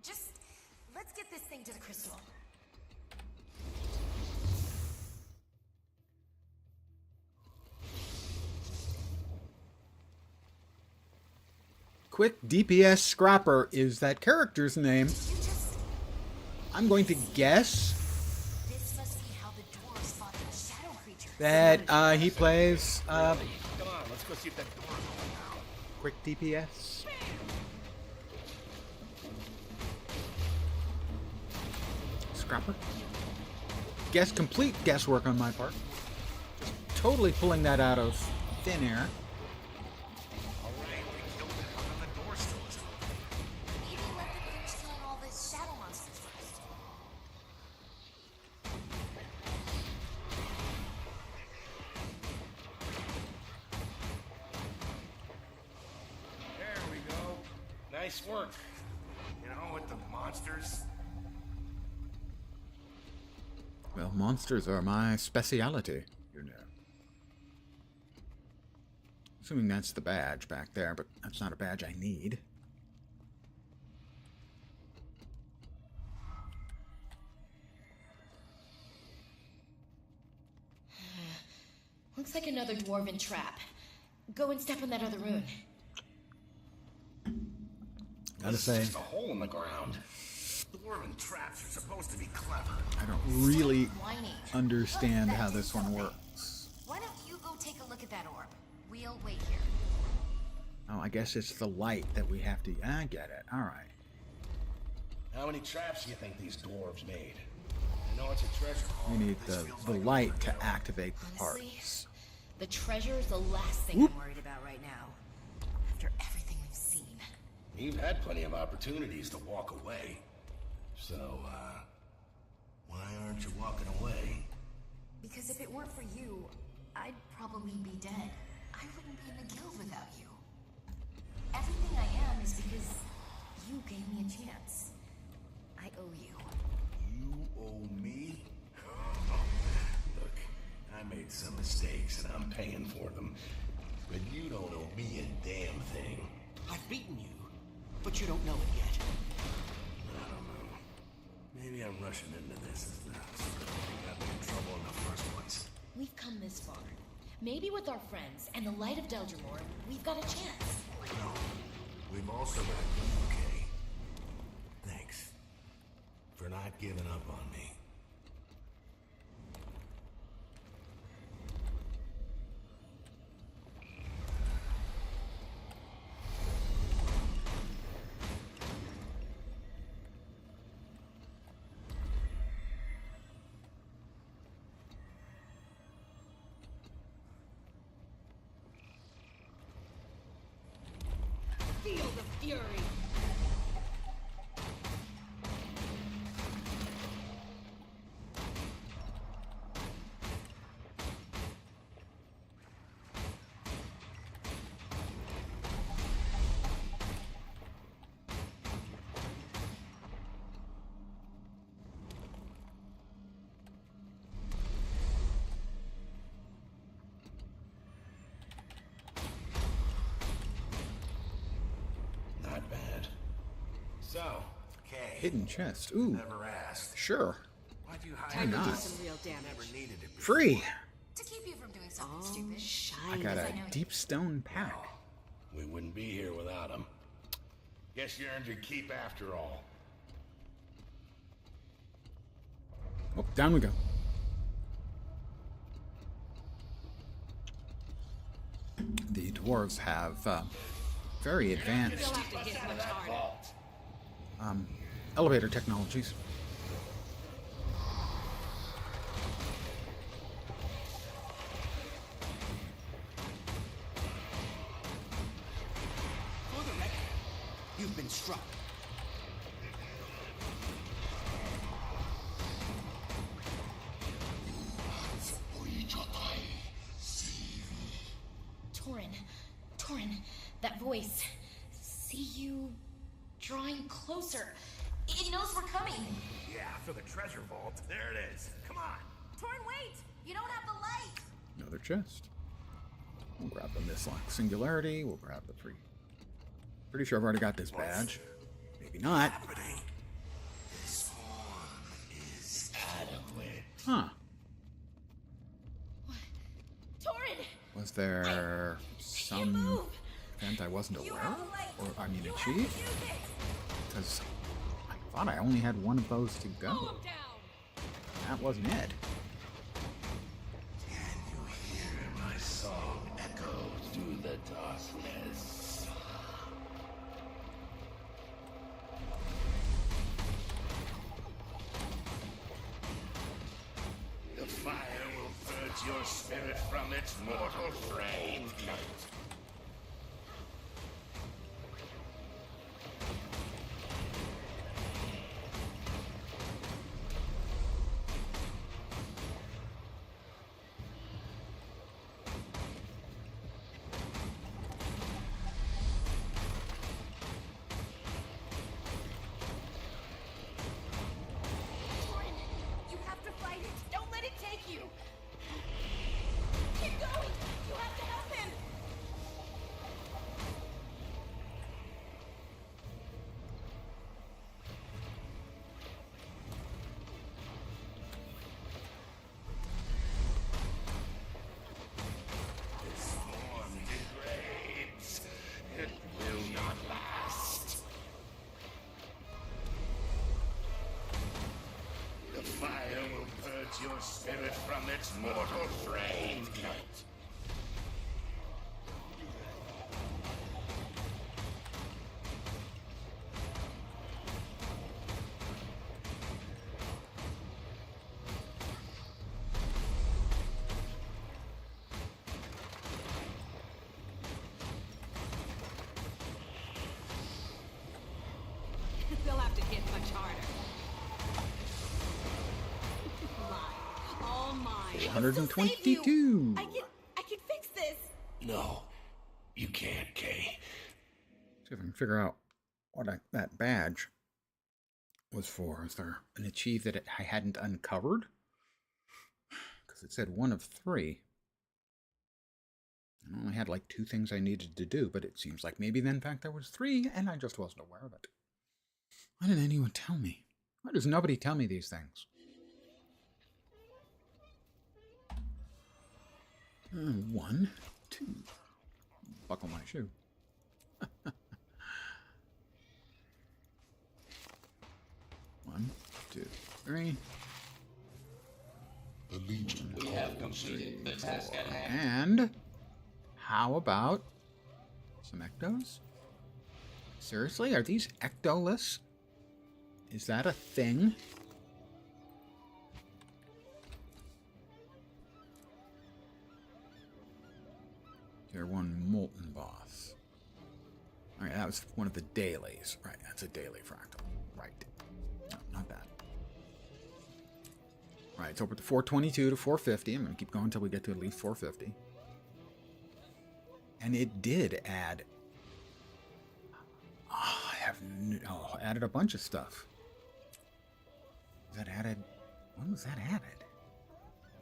Speaker 9: Just, let's get this thing to the crystal.
Speaker 1: Quick DPS Scrapper is that character's name. I'm going to guess
Speaker 9: This must be how the dwarves fought the shadow creature.
Speaker 1: that he plays
Speaker 5: Come on, let's go see if that door is open now.
Speaker 1: quick DPS. scrapper. Complete guesswork on my part. Just totally pulling that out of thin air.
Speaker 5: Alright, we killed it. How come the door still isn't open?
Speaker 9: Maybe let them finish killing all the shadow monsters first.
Speaker 3: There we go.
Speaker 5: Nice work.
Speaker 3: You know, with the monsters.
Speaker 1: Well, monsters are my speciality, you know. Assuming that's the badge back there, but that's not a badge I need.
Speaker 9: Looks like another dwarven trap. Go and step on that other rune.
Speaker 1: Gotta say,
Speaker 5: Just a hole in the ground.
Speaker 3: Dwarven traps are supposed to be clever.
Speaker 1: I don't really
Speaker 9: Stop whining.
Speaker 1: understand how this one works.
Speaker 9: Why don't you go take a look at that orb? We'll wait here.
Speaker 1: Oh, I guess it's the light that we have to... I get it. All right.
Speaker 5: How many traps do you think these dwarves made? I know it's a treasure haul.
Speaker 1: We need
Speaker 5: This
Speaker 1: the
Speaker 5: feels like a
Speaker 1: light to
Speaker 5: kill.
Speaker 1: activate the
Speaker 9: Honestly,
Speaker 1: parts.
Speaker 9: the treasure is the last thing I'm worried about right now. After everything we've seen.
Speaker 5: You've had plenty of opportunities to walk away. So, why aren't you walking away?
Speaker 9: Because if it weren't for you, I'd probably be dead. I wouldn't be in the guild without you. Everything I am is because you gave me a chance. I owe you.
Speaker 5: You owe me? Look, I made some mistakes and I'm paying for them. But you don't owe me a damn thing.
Speaker 12: I've beaten you, but you don't know it yet.
Speaker 5: I don't know. Maybe I'm rushing into this as the got me in trouble in the first place.
Speaker 9: We've come this far. Maybe with our friends and the light of Deldrimor, we've got a chance.
Speaker 5: No, we've also got you, okay? Thanks for not giving up on me.
Speaker 2: Feel the fury.
Speaker 5: Not bad. So, Kay.
Speaker 1: Hidden chest. Ooh,
Speaker 5: Never asked.
Speaker 1: sure.
Speaker 5: Why'd you
Speaker 1: Why
Speaker 5: hire
Speaker 1: not?
Speaker 2: Do some real damage.
Speaker 5: Never needed it.
Speaker 1: Free!
Speaker 9: To keep you from doing something
Speaker 2: Oh,
Speaker 9: stupid.
Speaker 1: I got
Speaker 9: Because
Speaker 1: a
Speaker 9: I know you.
Speaker 1: deep stone pack.
Speaker 5: We wouldn't be here without him. Guess you earned your keep after all.
Speaker 1: Oh, down we go. The dwarves have very advanced
Speaker 2: You'll have to hit much harder.
Speaker 1: elevator technologies.
Speaker 12: For the record, you've been struck.
Speaker 9: Torin, that voice. See you drawing closer. It knows we're coming.
Speaker 3: Yeah, for the treasure vault. There it is. Come on.
Speaker 9: Torin, wait! You don't have the light!
Speaker 1: Another chest. We'll grab the Mislock Singularity. We'll grab the three. Pretty sure I've already got this badge. Maybe not.
Speaker 5: Happening. This form is adequate.
Speaker 1: Huh.
Speaker 9: Torin!
Speaker 1: Was there some
Speaker 9: move.
Speaker 1: event I wasn't
Speaker 9: You
Speaker 1: aware
Speaker 9: have
Speaker 1: of?
Speaker 9: light.
Speaker 1: Or, I mean,
Speaker 9: You have
Speaker 1: achieved?
Speaker 9: to use it.
Speaker 1: Because I thought I only had one of those to
Speaker 2: Pull
Speaker 1: go.
Speaker 2: him down.
Speaker 1: That wasn't it.
Speaker 5: Can you hear my song echo through the darkness? your spirit from its mortal frame.
Speaker 9: You have to fight it. Don't let it take you. Keep going. You have to help him.
Speaker 5: This form degrades. It will not last. The fire will purge your spirit from its mortal frame.
Speaker 2: They'll have to hit much harder. Mine. All mine.
Speaker 1: 122.
Speaker 9: I can fix this.
Speaker 5: No, you can't, Kay.
Speaker 1: See if I can figure out what that badge was for. Is there an achieve that I hadn't uncovered? Because it said 1 of 3. I only had like 2 things I needed to do, but it seems like maybe then in fact there was 3 and I just wasn't aware of it. Why didn't anyone tell me? Why does nobody tell me these things? 1, 2. Buckle my shoe. 1, 2, 3.
Speaker 4: The Legion
Speaker 10: We have completed the task at hand.
Speaker 1: And how about some ectos? Seriously, are these ectoless? Is that a thing? Tier 1 Molten Boss. Alright, that was one of the dailies. Right, that's a daily fractal. Right. No, not that. Right, so we're at 422 to 450. I'm going to keep going until we get to at least 450. And it did add... added a bunch of stuff. Was that added? When was that added?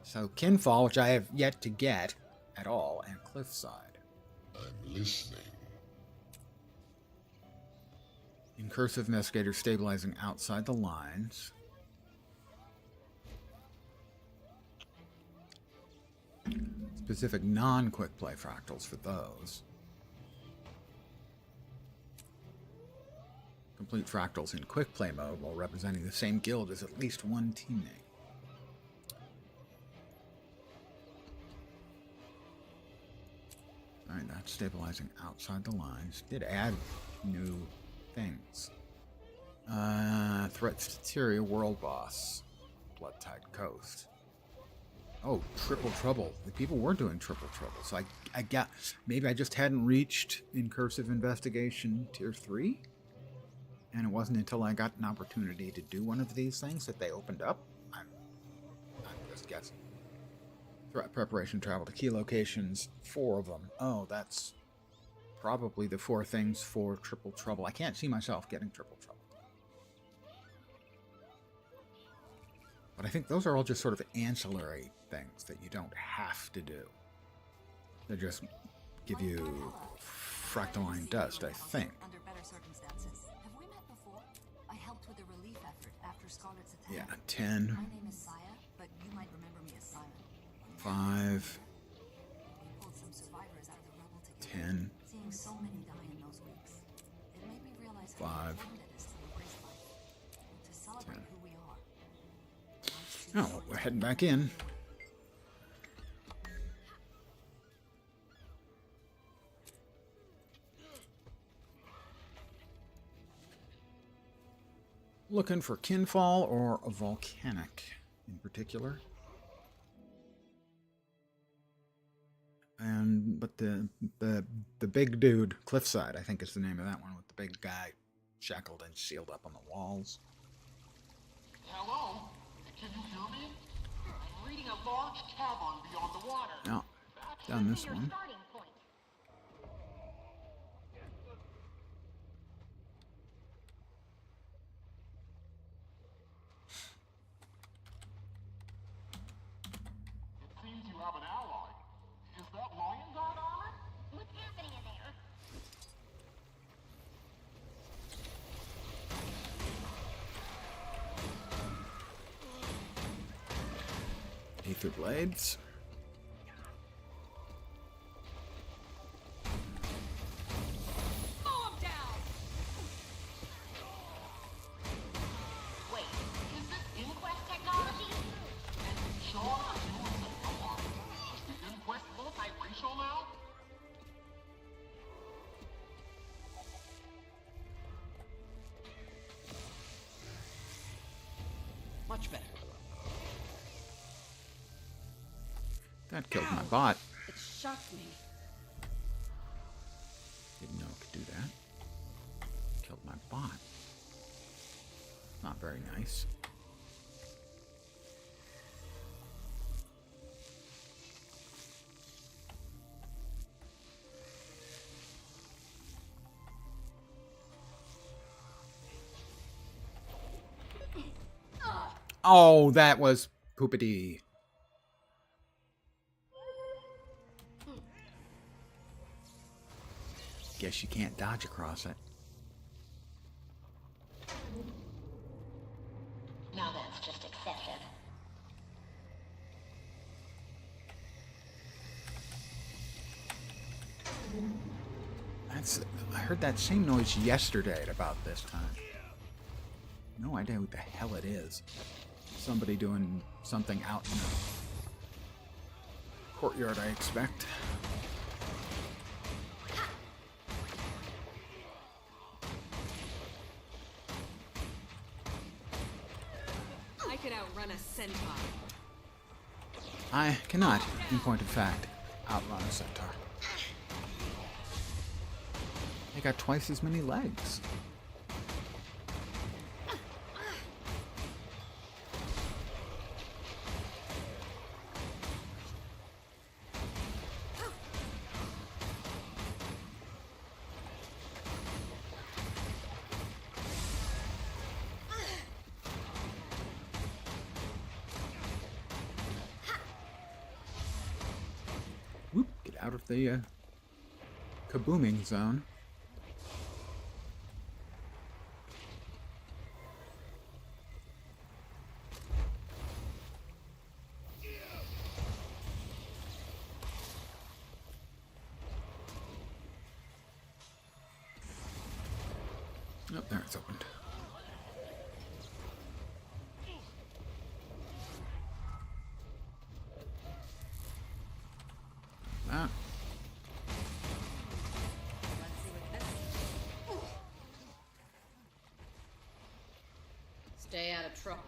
Speaker 1: So Kinfall, which I have yet to get at all, and Cliffside.
Speaker 4: I'm listening.
Speaker 1: Incursive Investigator stabilizing outside the lines. Specific non-quick play fractals for those. Complete fractals in quick play mode while representing the same guild as at least one teammate. Alright, that's stabilizing outside the lines. Did add new things. Threats to Tyria, World Boss. Blood Tide Coast. Oh, Triple Trouble. The people were doing Triple Trouble. So I got... Maybe I just hadn't reached Incursive Investigation Tier 3? And it wasn't until I got an opportunity to do one of these things that they opened up. I'm just guessing. Threat preparation, travel to key locations, 4 of them. Oh, that's probably the 4 things for Triple Trouble. I can't see myself getting Triple Trouble. But I think those are all just sort of ancillary things that you don't have to do. They just give you fractaline dust, I think.
Speaker 8: Under better circumstances. Have we met before? I helped with a relief effort after Scarlet's attack.
Speaker 1: Yeah, 10.
Speaker 8: My name is Saya, but you might remember me as Simon.
Speaker 1: 5.
Speaker 8: We pulled some survivors out of the rubble together.
Speaker 1: 10.
Speaker 8: Seeing so many die in those weeks, it made me realize
Speaker 1: 5.
Speaker 8: how important it is to embrace life, and to celebrate
Speaker 1: 10.
Speaker 8: who we are.
Speaker 1: Oh, we're heading back in. Looking for Kinfall or a volcanic in particular. but the big dude, Cliffside, I think is the name of that one, with the big guy shackled and sealed up on the walls.
Speaker 7: Hello? Can you hear me? I'm reading a large cavern beyond the water.
Speaker 1: No, done this one.
Speaker 6: Starting point.
Speaker 7: It seems you have an ally. Is that Lion Guard armor?
Speaker 6: What's happening in there?
Speaker 1: Aether blades.
Speaker 2: Mow him down!
Speaker 9: Wait, is this Inquest technology?
Speaker 7: And Sean, you and the door. Is the Inquest multiracial now?
Speaker 12: Much better.
Speaker 1: That killed my bot.
Speaker 2: It shocked me.
Speaker 1: Didn't know it could do that. Killed my bot. Not very nice. Oh, that was poopity. Guess you can't dodge across it.
Speaker 9: Now that's just excessive.
Speaker 1: I heard that same noise yesterday at about this time. No idea what the hell it is. Somebody doing something out in the courtyard, I expect.
Speaker 2: I could outrun a centaur.
Speaker 1: I cannot, in point of fact, outrun a centaur. They got twice as many legs. Whoop, get out of the kabooming zone. Oh, there it's opened. Ah.
Speaker 2: Stay out of trouble.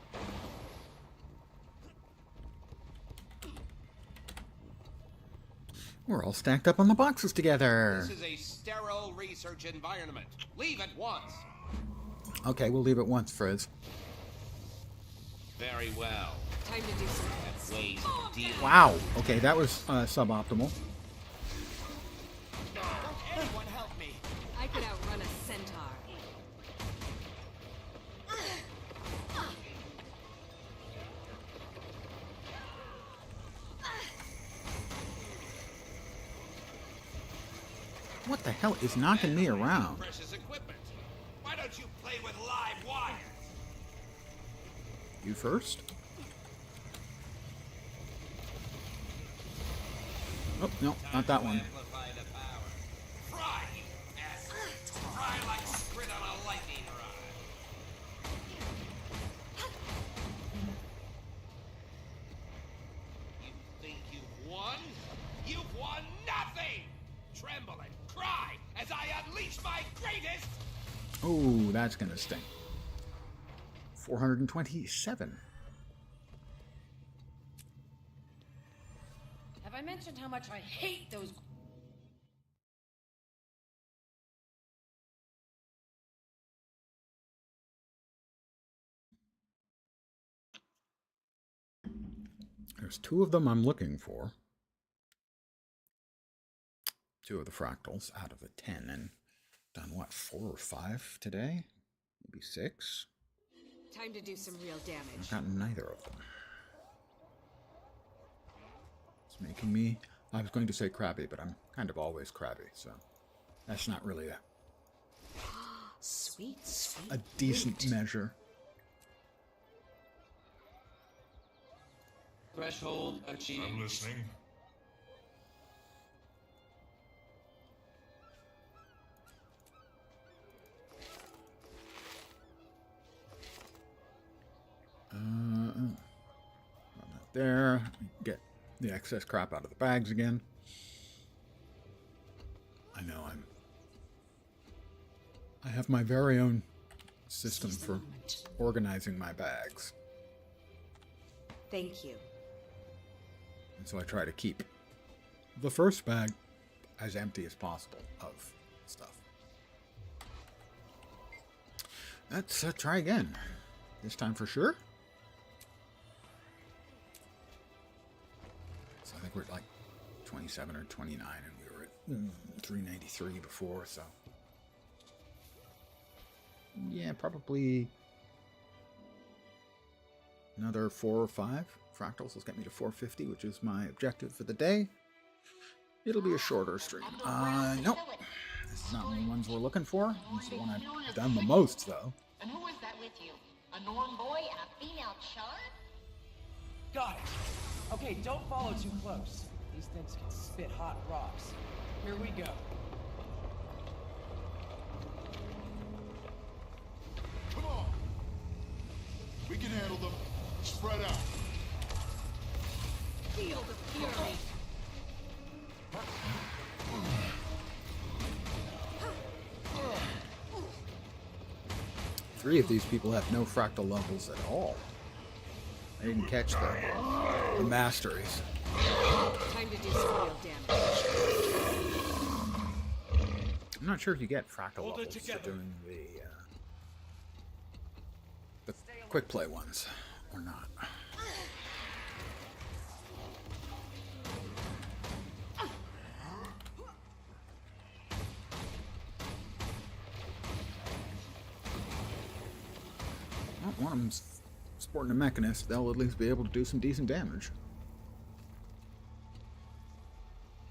Speaker 1: We're all stacked up on the boxes together.
Speaker 13: This is a sterile research environment. Leave at once.
Speaker 1: Okay, we'll leave it once, Frizz.
Speaker 13: Very well.
Speaker 2: Time to do some
Speaker 13: That ways of dealing.
Speaker 1: Wow. Okay, that was suboptimal.
Speaker 12: Anyone help me?
Speaker 2: I could outrun a centaur.
Speaker 1: What the hell is knocking me around?
Speaker 13: Precious equipment. Why don't you play with live wires?
Speaker 1: You first? Oh, no, not that one.
Speaker 13: Amplify the power. Fry, you asshole. Fry like spit on a lightning rod. You think you've won? You've won nothing! Tremble and cry as I unleash my greatest!
Speaker 1: Oh, that's gonna sting. 427.
Speaker 2: Have I mentioned
Speaker 9: mentioned how much I hate those.
Speaker 1: There's 2 of them I'm looking for. 2 of the fractals out of the 10, and done what, 4 or 5 today? Maybe 6?
Speaker 2: Time to do some real damage.
Speaker 1: I've gotten neither of them. It's making me, I was going to say crabby, but I'm kind of always crabby, so that's not really
Speaker 2: Sweet, sweet.
Speaker 1: a decent measure.
Speaker 10: Threshold achieved.
Speaker 11: I'm listening.
Speaker 1: Not there. Get the excess crap out of the bags again. I know I have my very own system for organizing my bags.
Speaker 2: Thank you.
Speaker 1: And so I try to keep the first bag as empty as possible of stuff. Let's try again. This time for sure. So I think we're at like 27 or 29, and we were at 393 before, so... yeah, probably another 4 or 5 fractals will get me to 450, which is my objective for the day. It'll be a shorter stream. Nope. This is not one of the ones we're looking for. This is the one I've done the most, though.
Speaker 7: And who is that with you? A Norm boy and a female charm?
Speaker 12: Got it. Okay, don't follow too close. These things can spit hot rocks. Here we go.
Speaker 4: Come on! We can handle them. Spread out.
Speaker 2: Feel the fury.
Speaker 1: 3 of these people have no fractal levels at all. I didn't catch the masteries.
Speaker 2: Time to do some real damage.
Speaker 1: I'm not sure if you get fractal levels for doing the quick play ones or not. Well, one of them's sporting a mechanist. They'll at least be able to do some decent damage.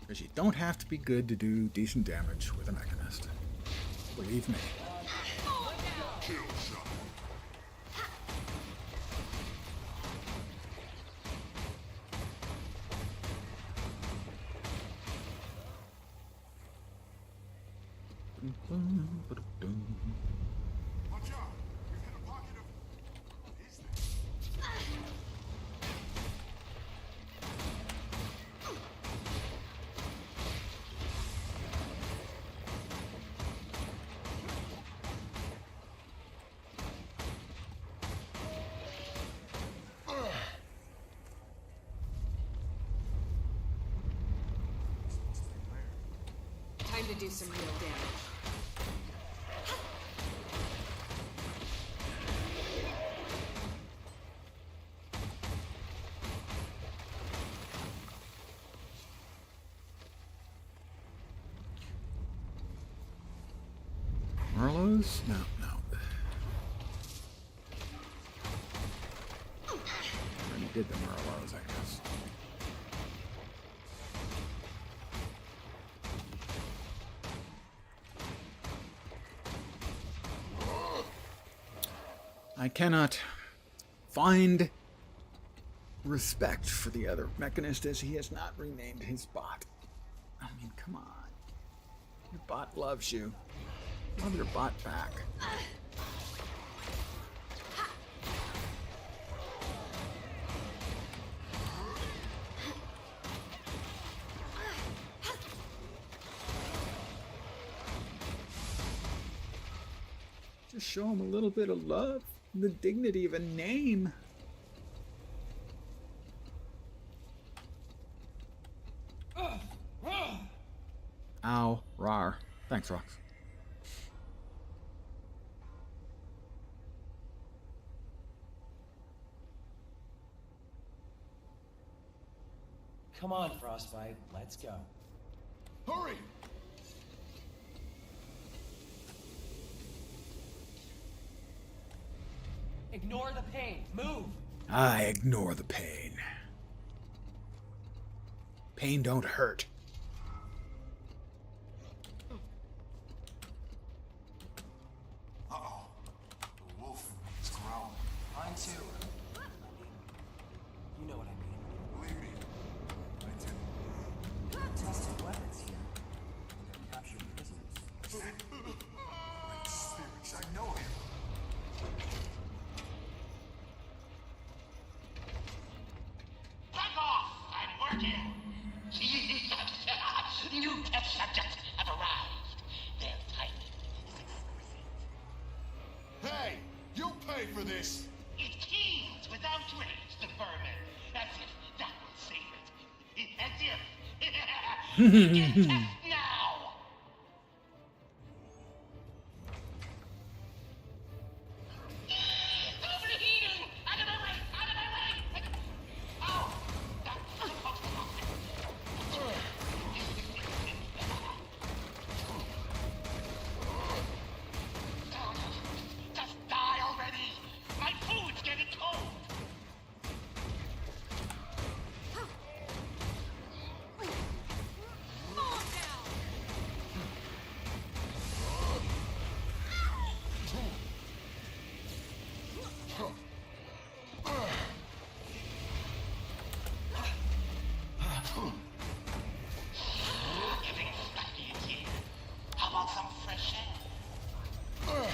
Speaker 1: Because you don't have to be good to do decent damage with a mechanist. Believe me.
Speaker 4: Kill shot. Watch out! We've hit a pocket of... What is this?
Speaker 2: Time to do some real damage.
Speaker 1: Merlots? No, no. Already did the Merlots, I guess. I cannot find respect for the other mechanist as he has not renamed his bot. I mean, come on. Your bot loves you. Love your bot back. Just show him a little bit of love, the dignity of a name. Thanks, Rox.
Speaker 12: Come on, Frostbite. Let's go.
Speaker 5: Hurry!
Speaker 12: Ignore the pain. Move!
Speaker 1: I ignore the pain. Pain don't hurt.
Speaker 5: Uh-oh. The wolf is growling.
Speaker 12: Mine too. You know what I mean.
Speaker 5: Believe me, I do.
Speaker 8: Tested weapons here. They're captured prisoners.
Speaker 5: Great spirits, I know him.
Speaker 7: Back off! I'm working! New test subjects have arrived. Their timing is exquisite.
Speaker 5: Hey, you pay for this!
Speaker 7: It teems with outrage, the vermin. As if that will save it. As if. Begin test now! Overheating! Out of my way! Out of my way! Oh! That's supposed to happen. Just die already! My food's getting cold! Getting stucky in here. How about some fresh air?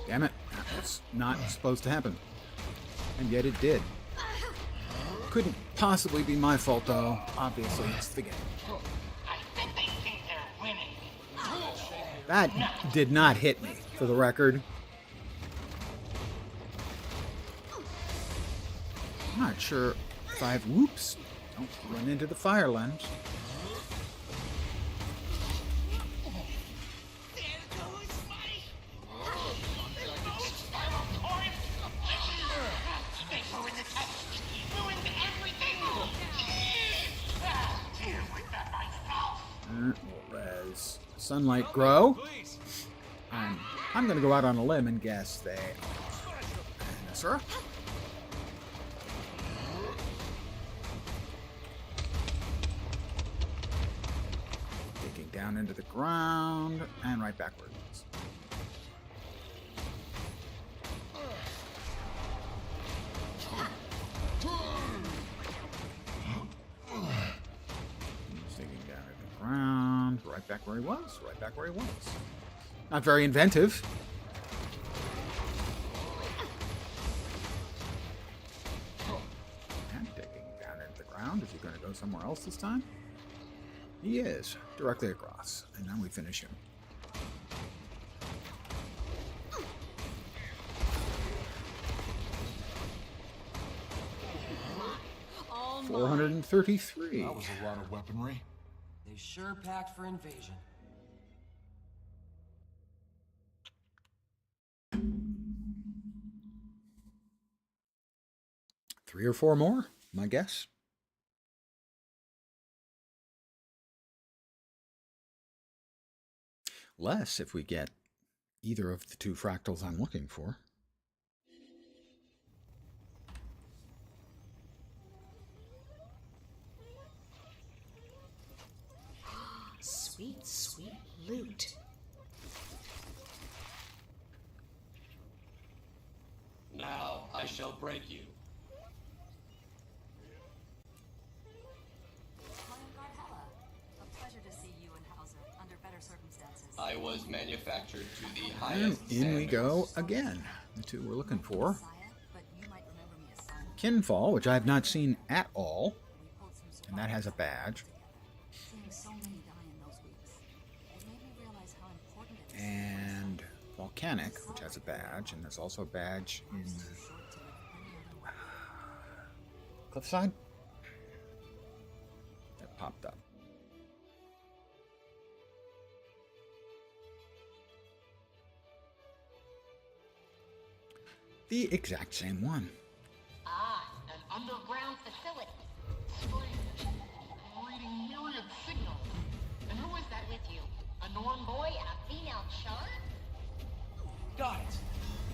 Speaker 1: Damn it. That was not supposed to happen. And yet it did. Couldn't possibly be my fault, though. Obviously, it's the game.
Speaker 7: I bet they think they're winning.
Speaker 1: That did not hit me, for the record. I'm not sure if I've... Whoops. Don't run into the fire lens.
Speaker 13: There goes my...
Speaker 7: They ruined the test. Ruined everything. Deal with that myself.
Speaker 1: As sunlight grow, I'm going to go out on a limb and guess they are. Sir? Digging down into the ground and right backwards. He's digging down into the ground, right back where he was, right back where he was. Not very inventive. And digging down into the ground. Is he going to go somewhere else this time? He is, directly across. And now we finish him.
Speaker 2: All
Speaker 1: 433.
Speaker 5: That was a lot of weaponry.
Speaker 12: They sure packed for invasion.
Speaker 1: Three or four more, my guess. Less if we get either of the two fractals I'm looking for.
Speaker 2: Sweet, sweet loot.
Speaker 10: Now I shall break you.
Speaker 8: A pleasure to see you and Hauser under better circumstances.
Speaker 10: I was manufactured to the
Speaker 1: And
Speaker 10: highest
Speaker 1: in we go
Speaker 10: standards.
Speaker 1: again. The two we're looking for.
Speaker 8: But you might remember me as Simon.
Speaker 1: Kinfall, which I have not seen at all. And that has a badge.
Speaker 8: Seeing so many die in those weeks, it made me realize how important it is.
Speaker 1: And Volcanic, which has a badge. And there's also a badge in Cliffside that popped up. The exact same one.
Speaker 7: Ah, an underground facility. Strange. I'm reading myriad signals.
Speaker 6: And who is that with you? A Norm boy and a female char?
Speaker 12: Got it.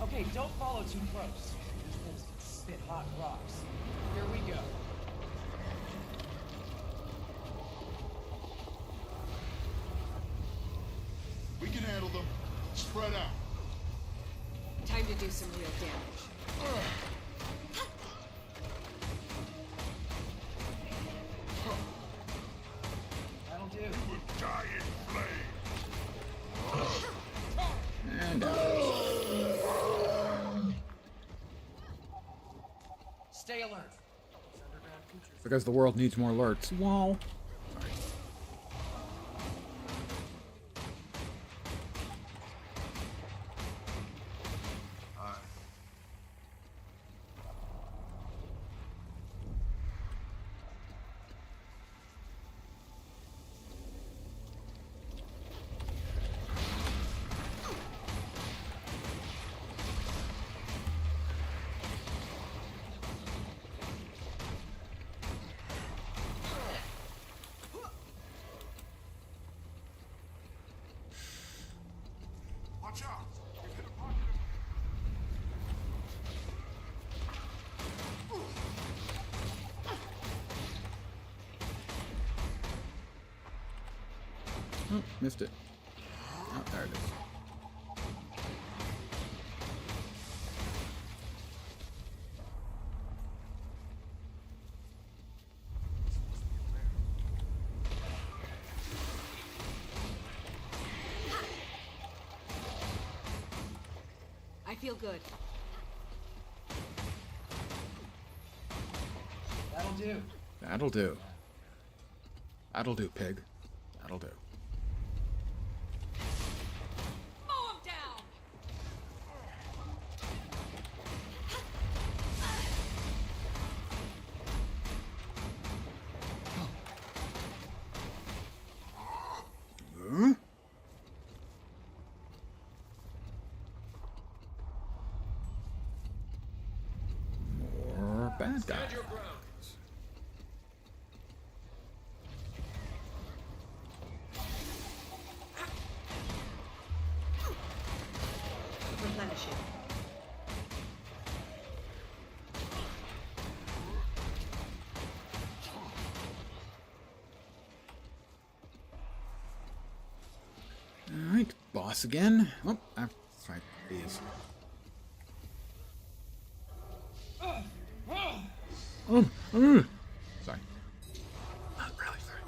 Speaker 12: Okay, don't follow too close. These things can spit hot rocks. Here we go.
Speaker 11: We can handle them. Spread out.
Speaker 2: Time to do some real damage.
Speaker 12: That'll do.
Speaker 11: You will die in flame.
Speaker 1: And out.
Speaker 12: Stay alert. These underground creatures.
Speaker 1: Because the world needs more alerts. Well.
Speaker 11: Watch out. You've hit a pocket
Speaker 1: Oh, missed it. Oh, there it is.
Speaker 2: I feel good.
Speaker 12: That'll do.
Speaker 1: That'll do. That'll do, pig. That'll do.
Speaker 2: Mow him down!
Speaker 1: Huh? More bad guys.
Speaker 2: Replenishing.
Speaker 1: Alright, boss again. Oh, I fight these. Sorry. Not really sorry.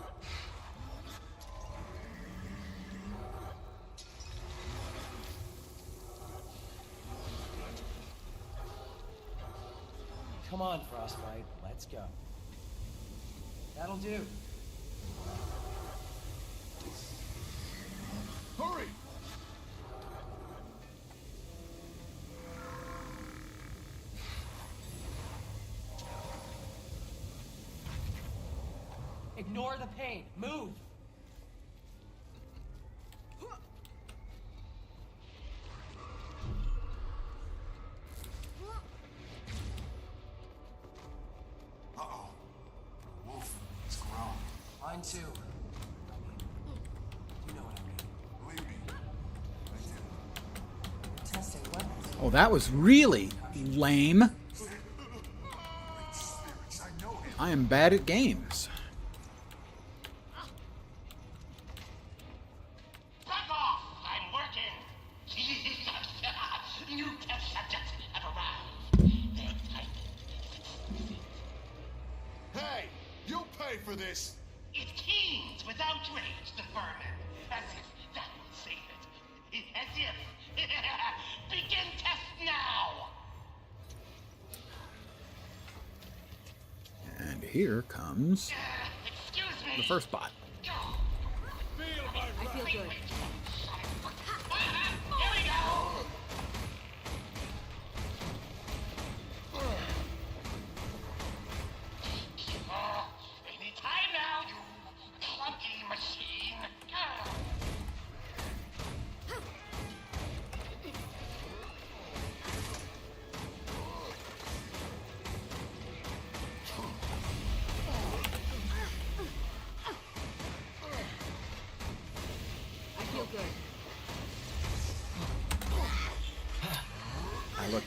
Speaker 12: Come on, Frostbite. Let's go. That'll do.
Speaker 11: Hurry!
Speaker 12: Ignore the pain. Move.
Speaker 11: Uh-oh. Wolf is grown.
Speaker 12: Mine too. You know what I mean.
Speaker 11: Believe me. I do.
Speaker 12: Testing weapons.
Speaker 1: Oh, that was really lame.
Speaker 11: Great spirits, I know him.
Speaker 1: I am bad at games.
Speaker 7: Back off! I'm working! New test subjects have arrived. They're excited.
Speaker 11: Hey, you'll pay for this.
Speaker 7: It teems with outrage, the vermin. As if that would save it. As if. Begin test now!
Speaker 1: And here comes
Speaker 7: Excuse me.
Speaker 1: the first bot.
Speaker 2: I feel good.
Speaker 7: Here we go! Any time now, you clunky machine.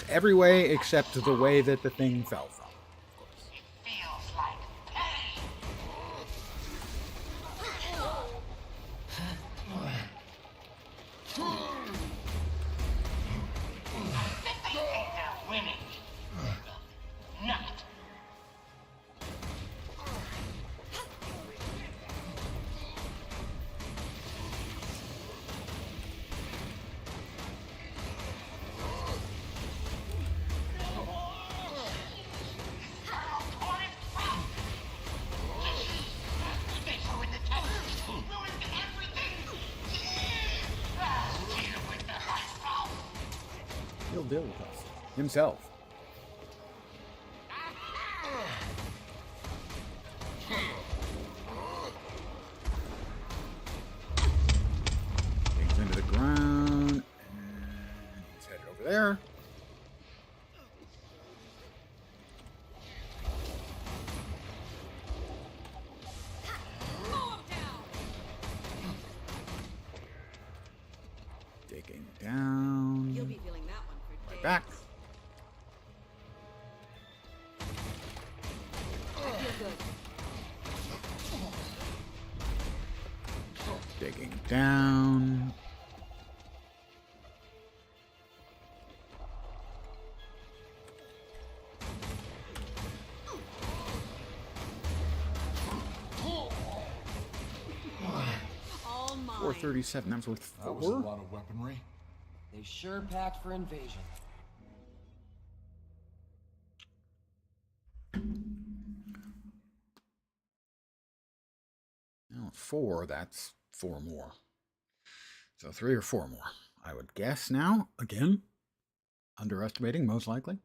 Speaker 1: every way except the way that the thing fell from.
Speaker 7: Feels like pain. They think they're winning. Not.
Speaker 1: He'll deal with us himself. Things into the ground, and he's headed over there. Digging down.
Speaker 2: You'll be feeling that one for days.
Speaker 1: Right back.
Speaker 2: I feel good.
Speaker 1: Digging down.
Speaker 2: All mine.
Speaker 1: 437. That was worth 4.
Speaker 11: That was a lot of weaponry.
Speaker 12: They sure packed for invasion.
Speaker 1: Now 4, that's 4 more. So 3 or 4 more. I would guess now. Again, underestimating, most likely.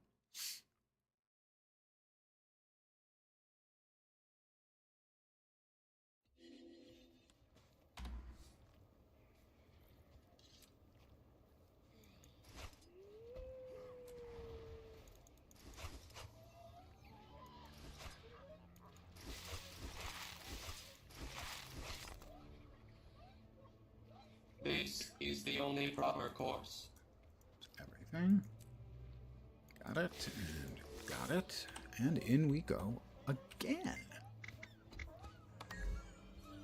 Speaker 10: This is the only proper course.
Speaker 1: Everything. Got it, and got it, and in we go again.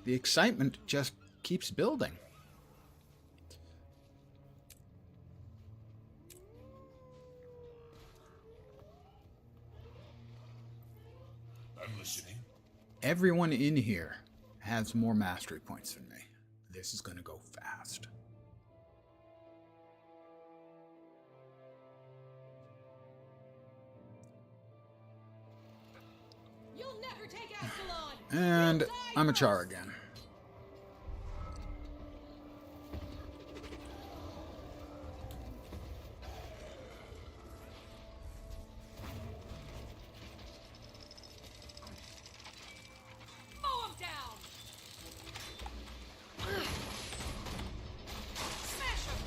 Speaker 1: The excitement just keeps building.
Speaker 11: I'm listening.
Speaker 1: Everyone in here has more mastery points than me. This is going to go fast.
Speaker 2: You'll never take Ascalon.
Speaker 1: And I'm a Char again.
Speaker 2: Mow him down. Smash him.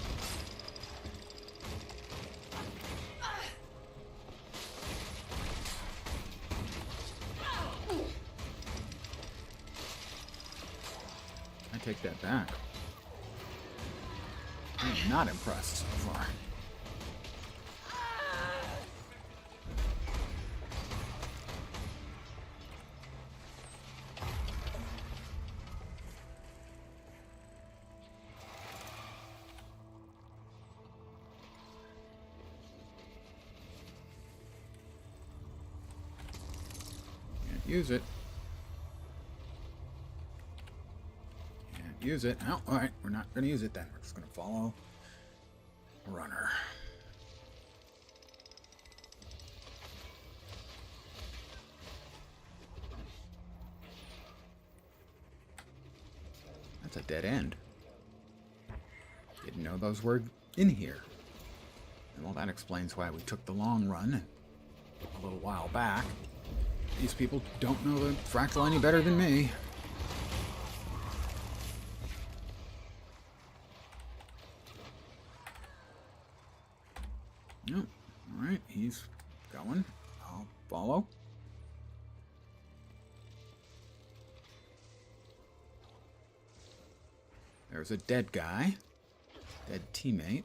Speaker 1: I take that back. I'm not impressed so far. Can't use it. Use it. Oh, alright, we're not going to use it then. We're just going to follow a runner. That's a dead end. Didn't know those were in here. And well, that explains why we took the long run a little while back. These people don't know the Fractal any better than me. Yep. Alright, he's going. I'll follow. There's a dead guy. Dead teammate.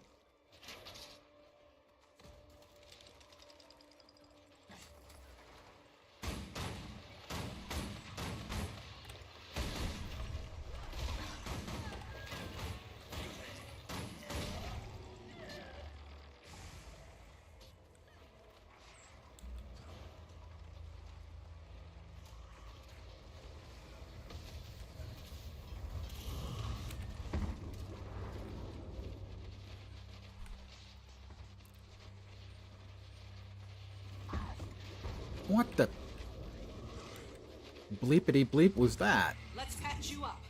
Speaker 1: What the bleepity bleep was that?
Speaker 2: Let's patch you up.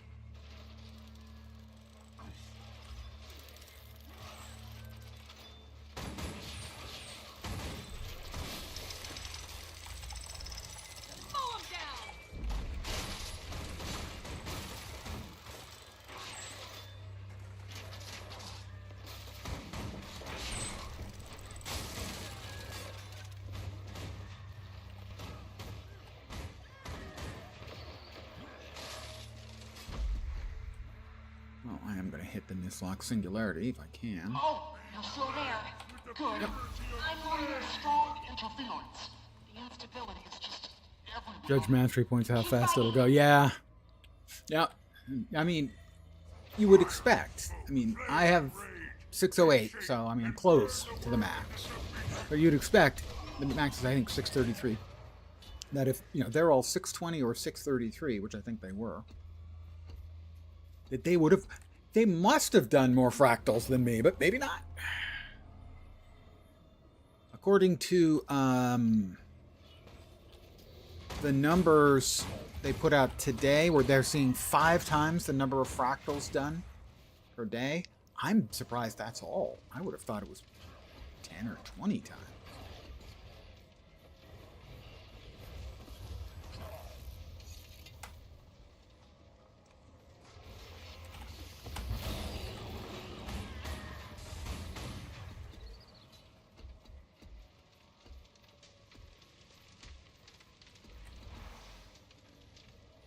Speaker 2: Mow 'em down.
Speaker 1: Well, I am going to hit the mislock singularity if I can.
Speaker 7: Oh, you're still there. Good.
Speaker 1: Yep.
Speaker 7: I'm running a strong interference. The instability is just everywhere.
Speaker 1: Judge Mastery points how fast it'll go. Yeah. Yeah. I mean, you would expect. I mean, I have 608, so I mean, I'm close to the max. But you'd expect, the max is I think 633, that if, you know, they're all 620 or 633, which I think they were, that they must have done more fractals than me, but maybe not. According to the numbers they put out today, where they're seeing 5 times the number of fractals done per day, I'm surprised that's all. I would have thought it was 10 or 20 times.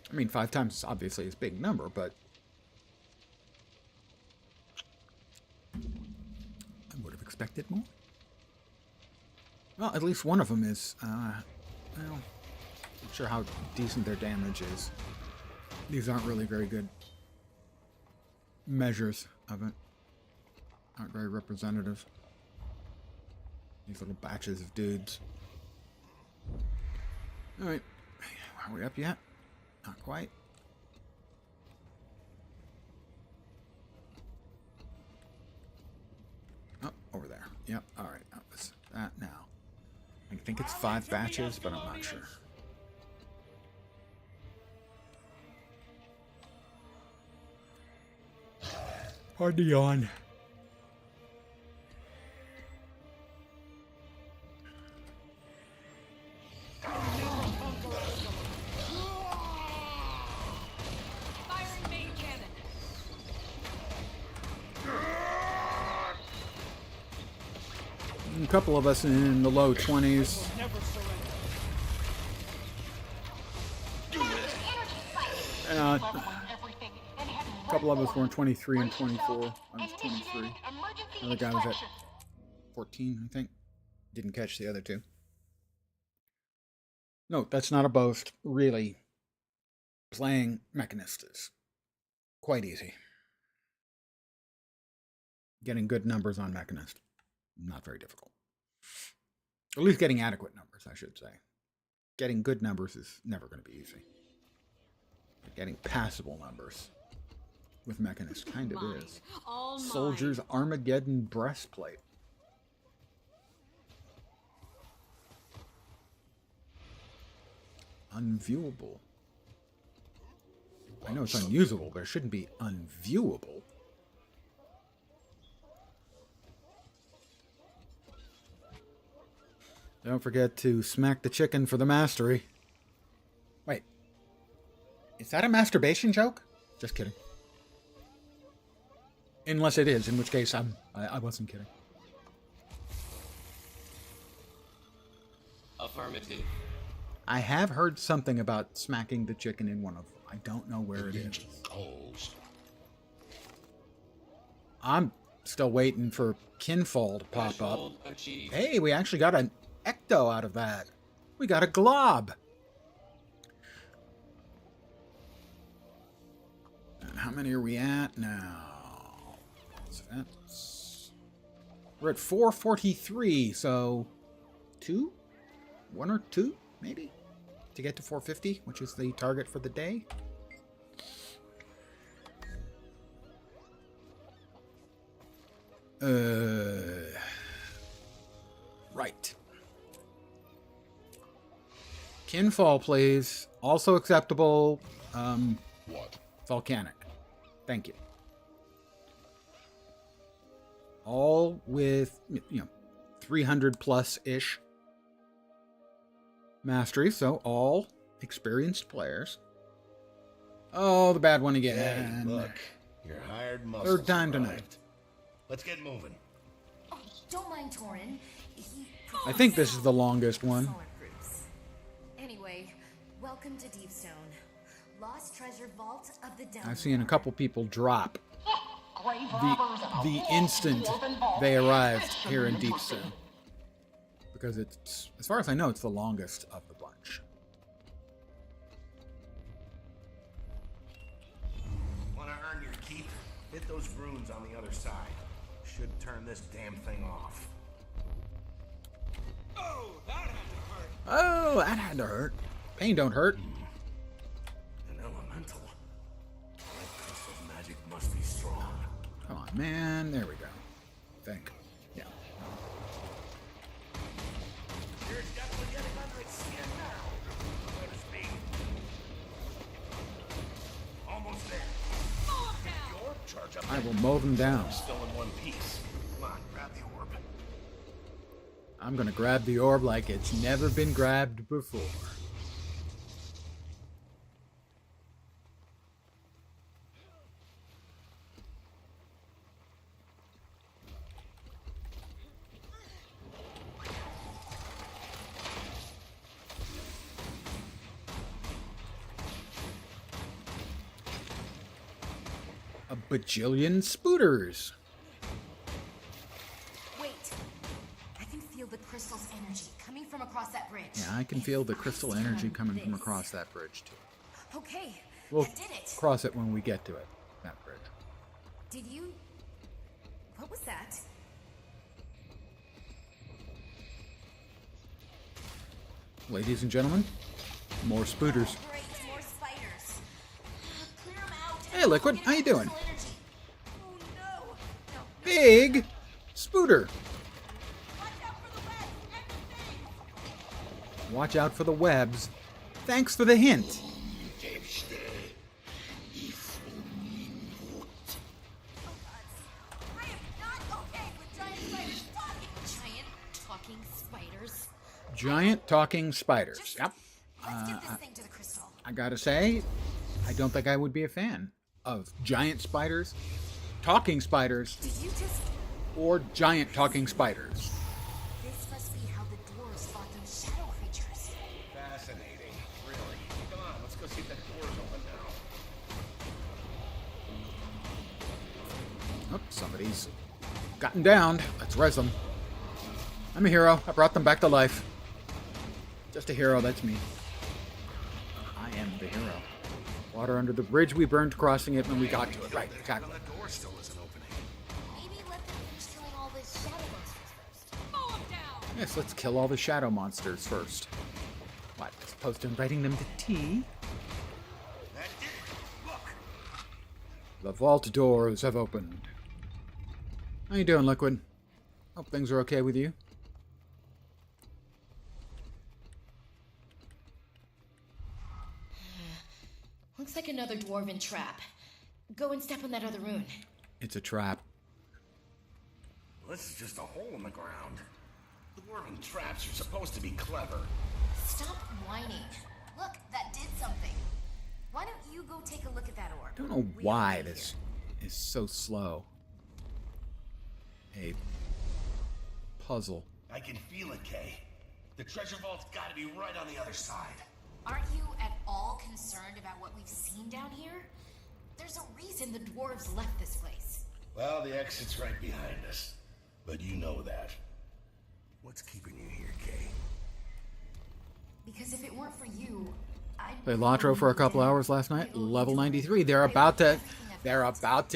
Speaker 1: I mean, 5 times obviously is a big number, but I would have expected more. Well, at least one of them is, well, not sure how decent their damage is. These aren't really very good measures of it. Aren't very representative. These little batches of dudes. Alright, are we up yet? Not quite. Oh, over there. Yep, alright. That was that now. I think it's 5 batches, but I'm not sure. Hard to yawn.
Speaker 2: Firing main cannon.
Speaker 1: A couple of us in the low 20s. A couple of us were in 23 and 24. I was 23. Another guy was at 14, I think. Didn't catch the other two. No, that's not a boast. Really, playing Mechanist is quite easy. Getting good numbers on Mechanist, not very difficult. At least getting adequate numbers, I should say. Getting good numbers is never going to be easy. But getting passable numbers with Mechanist kind of is. Soldier's Armageddon breastplate. Unviewable. I know it's unusable, but it shouldn't be unviewable. Don't forget to smack the chicken for the mastery. Wait. Is that a masturbation joke? Just kidding. Unless it is, in which case I wasn't kidding.
Speaker 10: Affirmative.
Speaker 1: I have heard something about smacking the chicken in one of them. I don't know where it is. I'm still waiting for Kinfall to pop up. Hey, we actually got an ecto out of that. We got a glob. And how many are we at now? We're at 443, so 2? 1 or 2, maybe? To get to 450, which is the target for the day. Right. Kinfall, please. Also acceptable.
Speaker 4: What?
Speaker 1: Volcanic. Thank you. All with, 300 plus ish mastery. So all experienced players. Oh, the bad one again.
Speaker 5: Hey, look, your hired muscle.
Speaker 1: Third time tonight.
Speaker 5: Let's get moving.
Speaker 9: Oh, don't mind Torin.
Speaker 1: I think this is the longest one.
Speaker 9: Anyway, welcome to Deepstone, lost treasure vault of the Down.
Speaker 1: I've seen a couple people drop the instant they arrived here in Deepstone, because it's, as far as I know, it's the longest of the bunch.
Speaker 5: Want to earn your keep? Hit those runes on the other side. Should turn this damn thing off.
Speaker 13: Oh, that had to hurt.
Speaker 1: Oh, that had to hurt. Pain don't hurt.
Speaker 5: An elemental. That crystal magic must be strong.
Speaker 1: Come on, man. There we go. Think. Yeah.
Speaker 3: You're definitely getting under its skin now, so to speak. Almost there.
Speaker 5: Your charge up.
Speaker 1: I will mow them down.
Speaker 5: Still in one piece. Come on, grab the orb.
Speaker 1: I'm gonna grab the orb like it's never been grabbed before. A bajillion spooters.
Speaker 9: Wait, I can feel the crystal's energy coming from across that bridge.
Speaker 1: Yeah, I can feel the crystal energy coming from across that bridge too.
Speaker 9: Okay,
Speaker 1: We'll
Speaker 9: that did it.
Speaker 1: cross it when we get to it. That bridge.
Speaker 9: Did you? What was that?
Speaker 1: Ladies and gentlemen, more spooters.
Speaker 9: Great, more spiders. Clear 'em out.
Speaker 1: Hey, Liquid, how you doing?
Speaker 9: Oh no! No.
Speaker 1: Big spooter. Watch out for the webs. Thanks for the hint.
Speaker 9: I am not okay with giant spiders talking. Giant talking spiders.
Speaker 1: Giant talking spiders. Yep.
Speaker 9: Let's get this thing to the crystal.
Speaker 1: I gotta say, I don't think I would be a fan of giant spiders, talking spiders,
Speaker 9: Did you just?
Speaker 1: or giant talking spiders.
Speaker 9: This must be how the dwarves fought those shadow creatures.
Speaker 5: Fascinating. Really. Come on, let's go see if that door's open now.
Speaker 1: Oh, somebody's gotten downed. Let's res them. I'm a hero. I brought them back to life. Just a hero, that's me. I am the hero. Water under the bridge we burned crossing it when we got to it. Right, exactly.
Speaker 5: The door still isn't opening.
Speaker 9: Maybe let them finish killing all those shadow monsters first. Mow 'em down.
Speaker 1: Yes, let's kill all the shadow monsters first. What, as opposed to inviting them to tea?
Speaker 3: That did it. Look.
Speaker 1: The vault doors have opened. How you doing, Liquid? Hope things are okay with you.
Speaker 9: Looks like another dwarven trap. Go and step on that other rune.
Speaker 1: It's a trap.
Speaker 5: This is just a hole in the ground. Dwarven traps are supposed to be clever.
Speaker 9: Stop whining. Look, that did something. Why don't you go take a look at that orb?
Speaker 1: I don't know why this is so slow. A puzzle.
Speaker 5: I can feel it, Kay. The treasure vault's gotta be right on the other side.
Speaker 9: Aren't you at all concerned about what we've seen down here? There's a reason the dwarves left this place.
Speaker 5: Well, the exit's right behind us. But you know that. What's keeping you here, Kay?
Speaker 9: Because if it weren't for you, I'd
Speaker 1: Played Latro for a couple hours last night. Level 93. They're about to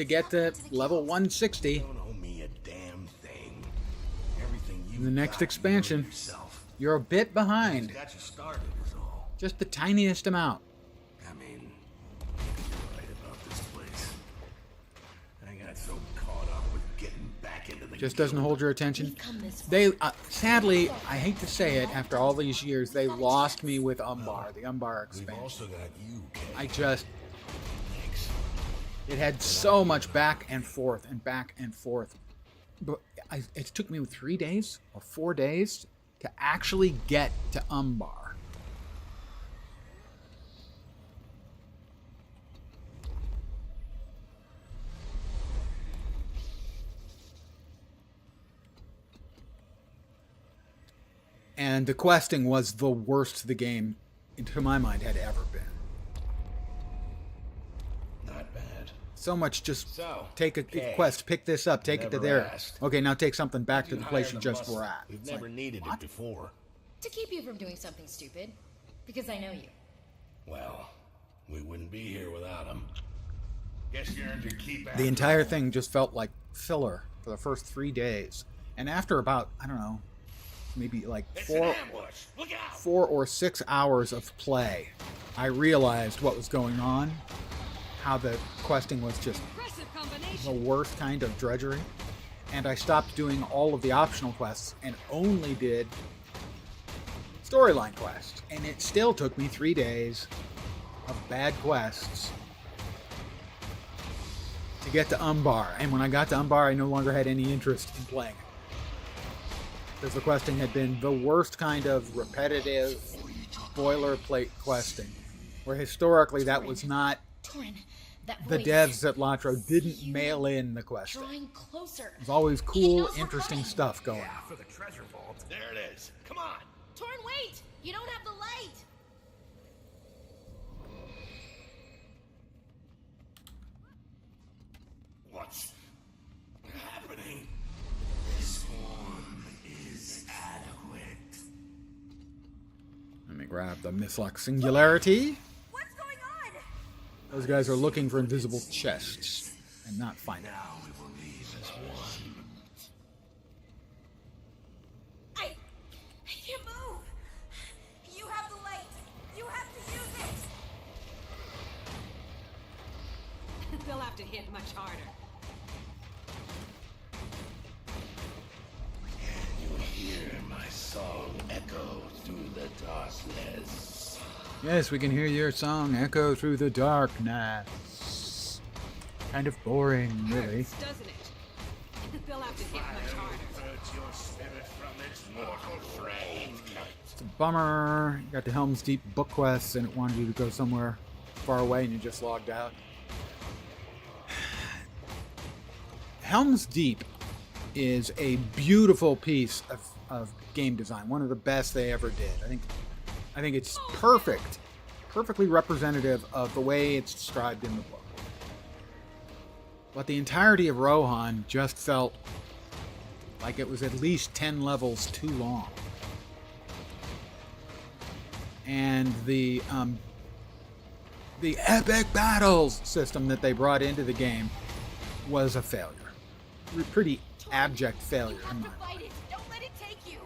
Speaker 1: get to level 160
Speaker 5: Don't owe me a damn thing. Everything you
Speaker 1: in the next
Speaker 5: got,
Speaker 1: expansion.
Speaker 5: you owe yourself.
Speaker 1: You're a bit behind.
Speaker 5: Got you started is all.
Speaker 1: Just the tiniest amount.
Speaker 5: I mean, you're right about this place. I got so caught up with getting back into the
Speaker 1: just doesn't hold your attention.
Speaker 9: We've come this far.
Speaker 1: They sadly, I hate to say it, after all these years, they lost me with Umbar, the Umbar
Speaker 5: We've
Speaker 1: expansion.
Speaker 5: also got you, Kay.
Speaker 1: I just,
Speaker 5: Thanks.
Speaker 1: it had so much back and forth and back and forth. But it took me 3 days or 4 days to actually get to Umbar. And the questing was the worst the game, to my mind, had ever been.
Speaker 5: Not bad.
Speaker 1: So much just
Speaker 5: So,
Speaker 1: take a
Speaker 5: Kay,
Speaker 1: quest, pick this up, take it to
Speaker 5: never
Speaker 1: there.
Speaker 5: asked.
Speaker 1: Okay, now take something back to
Speaker 5: You
Speaker 1: the place
Speaker 5: hire
Speaker 1: you
Speaker 5: the
Speaker 1: just
Speaker 5: muscle.
Speaker 1: were at.
Speaker 5: We've
Speaker 1: It's
Speaker 5: never
Speaker 1: like,
Speaker 5: needed
Speaker 1: what?
Speaker 5: it before.
Speaker 9: To keep you from doing something stupid. Because I know you.
Speaker 5: Well, we wouldn't be here without him.
Speaker 3: Guess you earned your keep.
Speaker 1: The entire thing just felt like filler for the first 3 days. And after about, I don't know, maybe like
Speaker 3: It's an ambush. Look out!
Speaker 1: 4 or 6 hours of play, I realized what was going on, how the questing was just
Speaker 2: Impressive
Speaker 1: the
Speaker 2: combination.
Speaker 1: worst kind of drudgery, and I stopped doing all of the optional quests and only did storyline quests. And it still took me 3 days of bad quests to get to Umbar. And when I got to Umbar, I no longer had any interest in playing it, because the questing had been the worst kind of repetitive boilerplate questing, where historically that was not.
Speaker 9: Torin, that
Speaker 1: The
Speaker 9: voice.
Speaker 1: devs at Latro didn't mail in the questing.
Speaker 9: Drawing closer.
Speaker 1: There's always
Speaker 9: He
Speaker 1: cool,
Speaker 9: knows we're
Speaker 1: interesting
Speaker 9: coming.
Speaker 1: stuff going on.
Speaker 3: Yeah, for the treasure vault.
Speaker 13: There it is. Come on.
Speaker 9: Torin, wait! You don't have the light!
Speaker 5: What's happening?
Speaker 4: This form is adequate.
Speaker 1: Let me grab the Mislock Singularity.
Speaker 9: What's going on?
Speaker 1: Those guys are looking for invisible chests and not finding them.
Speaker 5: Now we will leave as one.
Speaker 9: I can't move! You have the light! You have to use it!
Speaker 2: They'll have to hit much harder.
Speaker 5: You hear my song echo through the darkness.
Speaker 1: Yes, we can hear your song echo through the darkness. Kind of boring, really.
Speaker 2: Hurts, doesn't it? They'll have to hit much harder.
Speaker 3: Purge your spirit from its mortal frame.
Speaker 1: It's a bummer. You got the Helm's Deep book quests and it wanted you to go somewhere far away and you just logged out. Helm's Deep is a beautiful piece of game design. One of the best they ever did. I think it's perfectly representative of the way it's described in the book. But the entirety of Rohan just felt like it was at least 10 levels too long. And the epic battles system that they brought into the game was a failure. Pretty abject failure in my mind.
Speaker 9: Fight it! Don't let it take you!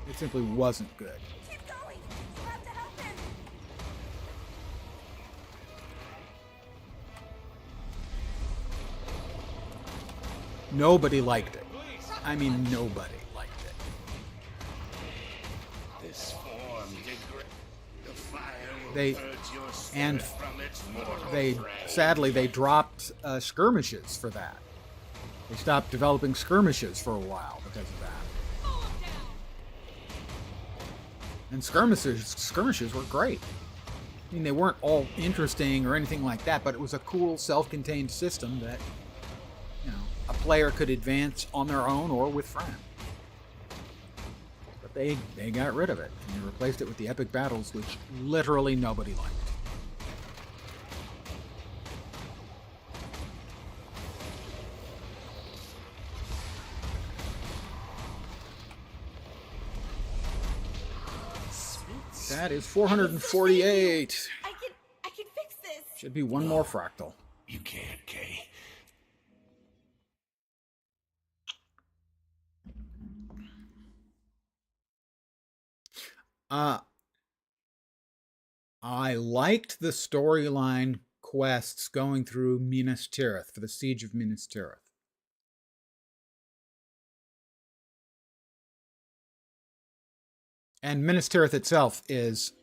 Speaker 1: It simply wasn't good.
Speaker 9: Keep going! You have to help him!
Speaker 1: Nobody liked it. I mean, nobody liked it.
Speaker 5: This form degrades. The fire will
Speaker 1: They
Speaker 5: purge your spirit
Speaker 1: and
Speaker 5: from its mortal
Speaker 1: they
Speaker 5: frame.
Speaker 1: sadly they dropped skirmishes for that. They stopped developing skirmishes for a while because of that. And skirmishes were great. I mean, they weren't all interesting or anything like that, but it was a cool, self-contained system that, you know, a player could advance on their own or with friends. But they got rid of it and they replaced it with the epic battles, which literally nobody liked. That is 448.
Speaker 9: I can fix this!
Speaker 1: Should be one more fractal.
Speaker 5: You can't, Kay.
Speaker 1: I liked the storyline quests going through Minas Tirith for the Siege of Minas Tirith. And Minas Tirith itself is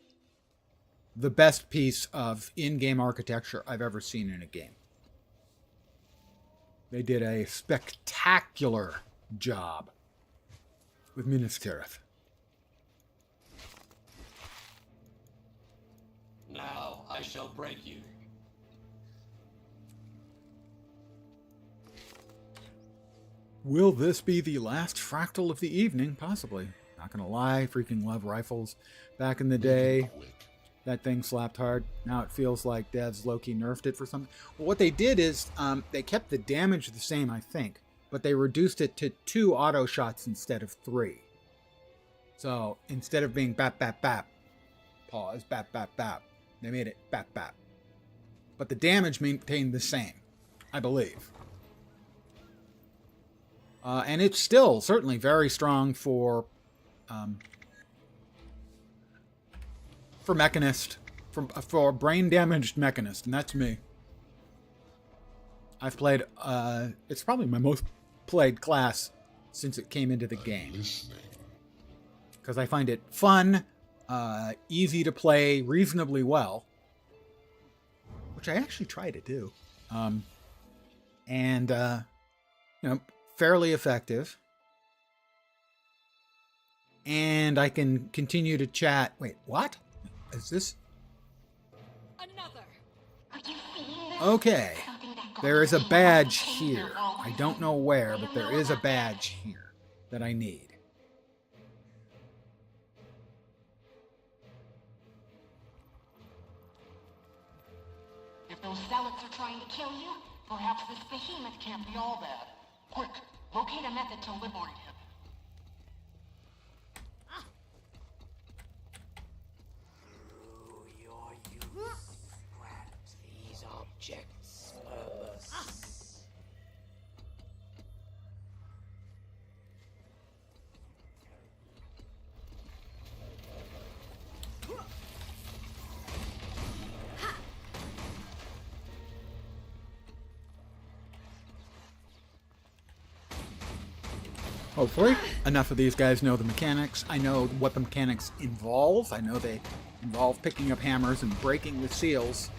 Speaker 1: the best piece of in-game architecture I've ever seen in a game. They did a spectacular job with Minas Tirith.
Speaker 10: Now I shall break you.
Speaker 1: Will this be the last fractal of the evening? Possibly. Not gonna lie, freaking love rifles. Back in the day, that thing slapped hard. Now it feels like devs low-key nerfed it for something. Well, what they did is they kept the damage the same, I think, but they reduced it to 2 auto shots instead of 3. So instead of being bap, bap, bap, pause, bap, bap, bap, they made it bap, bap. But the damage maintained the same, I believe. And it's still certainly very strong for Mechanist, for brain-damaged Mechanist, and that's me. I've played, it's probably my most played class since it came into the game. Because I find it fun, easy to play reasonably well, which I actually try to do. And, you know, fairly effective. And I can continue to chat. Wait, what? Is this?
Speaker 2: Another.
Speaker 1: Okay. There is a badge here. I don't know where, but there is a badge here that I need.
Speaker 7: If those zealots are trying to kill you, perhaps this behemoth can't be all bad. Quick, locate a method to liberate him.
Speaker 13: These objects purpose.
Speaker 1: Hopefully, enough of these guys know the mechanics. I know what the mechanics involve. I know they involve picking up hammers and breaking the seals,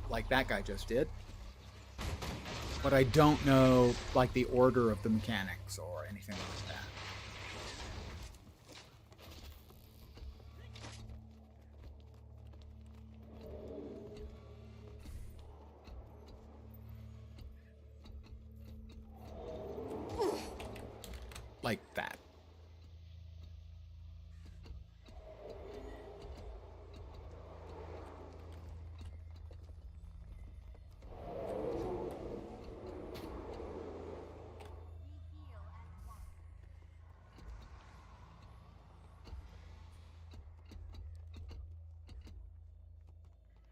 Speaker 1: like that guy just did. But I don't know, like, the order of the mechanics or anything like that. Like that.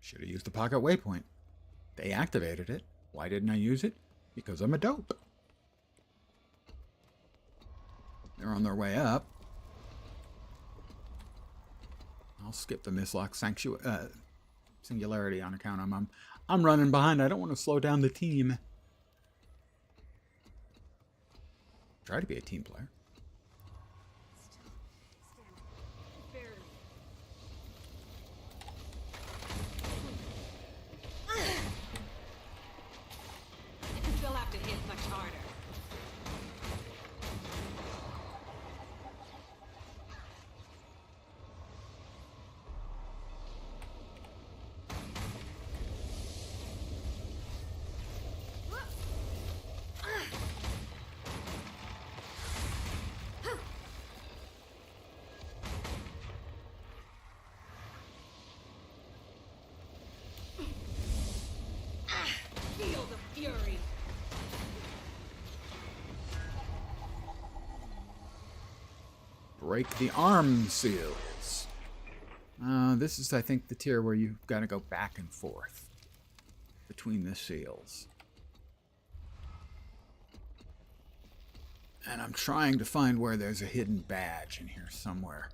Speaker 1: Should have used the pocket waypoint. They activated it. Why didn't I use it? Because I'm a dope. They're on their way up. I'll skip the mislock singularity on account of I'm running behind. I don't want to slow down the team. Try to be a team player.
Speaker 2: They'll have to hit much harder. Feel the fury.
Speaker 1: Break the arm seals. This is, I think, the tier where you've got to go back and forth between the seals. And I'm trying to find where there's a hidden badge in here somewhere.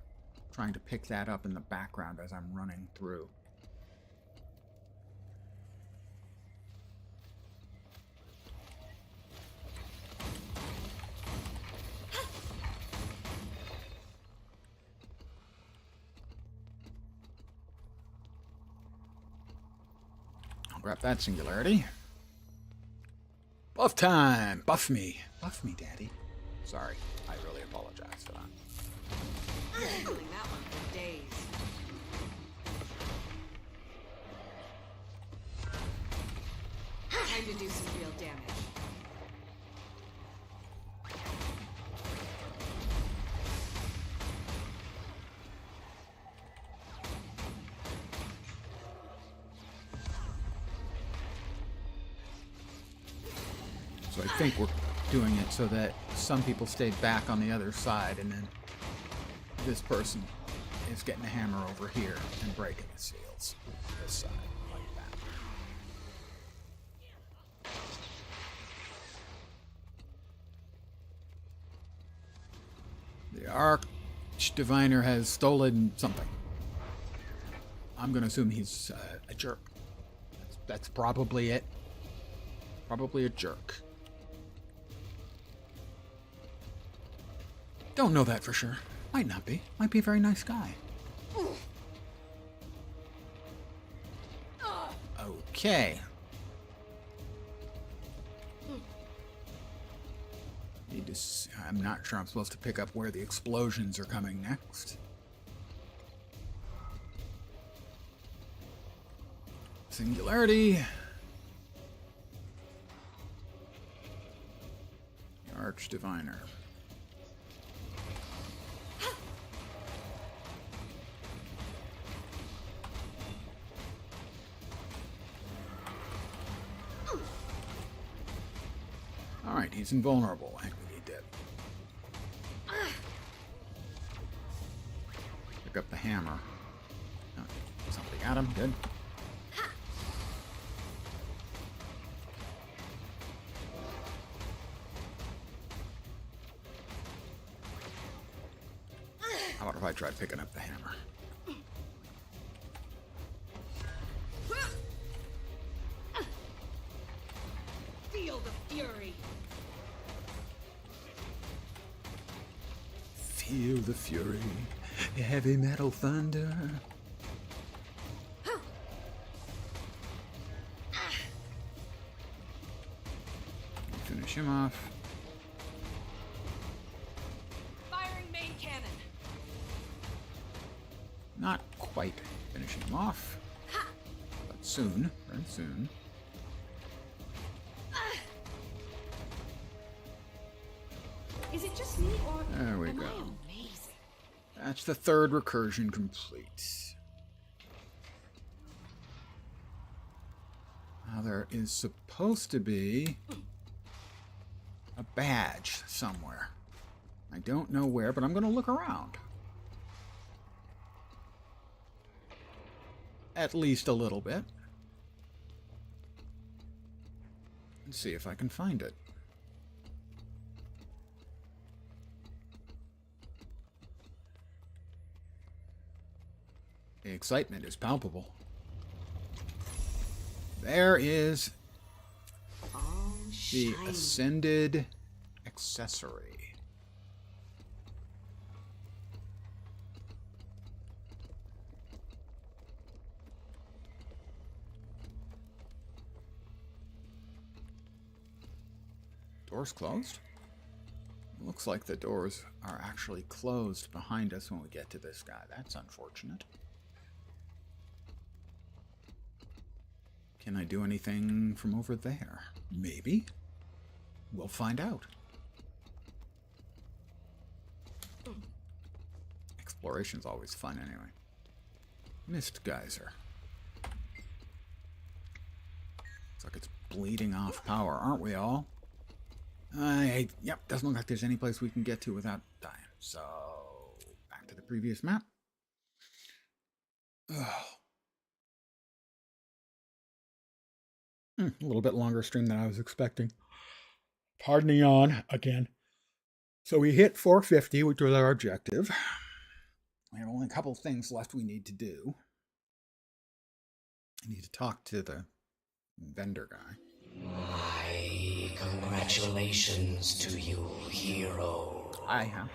Speaker 1: Trying to pick that up in the background as I'm running through. I'll grab that singularity. Buff time! Buff me! Buff me, Daddy. Sorry, I really apologize for that.
Speaker 2: Handling that one for days. Time to do some real damage.
Speaker 1: So I think we're doing it so that some people stayed back on the other side, and then this person is getting a hammer over here and breaking the seals this side, like that. The Arch Diviner has stolen something. I'm going to assume he's a jerk. That's probably it. Probably a jerk. Don't know that for sure. Might not be. Might be a very nice guy. Okay. I'm not sure I'm supposed to pick up where the explosions are coming next. Singularity. The Arch Diviner. Alright, he's invulnerable. I think we need that. Pick up the hammer. Oh, somebody got him. Good. How about if I try picking up the hammer?
Speaker 2: Feel the fury.
Speaker 1: Feel the fury. Heavy metal thunder. Finish him off.
Speaker 2: Firing main cannon.
Speaker 1: Not quite finishing him off. But soon. Very soon.
Speaker 2: Is it just me, or
Speaker 1: There we
Speaker 2: am
Speaker 1: go.
Speaker 2: I amazing?
Speaker 1: That's the third recursion complete. Now there is supposed to be a badge somewhere. I don't know where, but I'm going to look around. At least a little bit. And see if I can find it. The excitement is palpable. There is the Ascended Accessory. Doors closed? Looks like the doors are actually closed behind us when we get to this guy. That's unfortunate. Can I do anything from over there? Maybe. We'll find out. Exploration's always fun anyway. Mist geyser. Looks like it's bleeding off power, aren't we all? Yep, doesn't look like there's any place we can get to without dying. So, back to the previous map. Ugh. A little bit longer stream than I was expecting. Pardon the yawn again. So we hit 450, which was our objective. We have only a couple of things left we need to do. I need to talk to the vendor guy.
Speaker 10: My congratulations to you, hero.
Speaker 1: I have.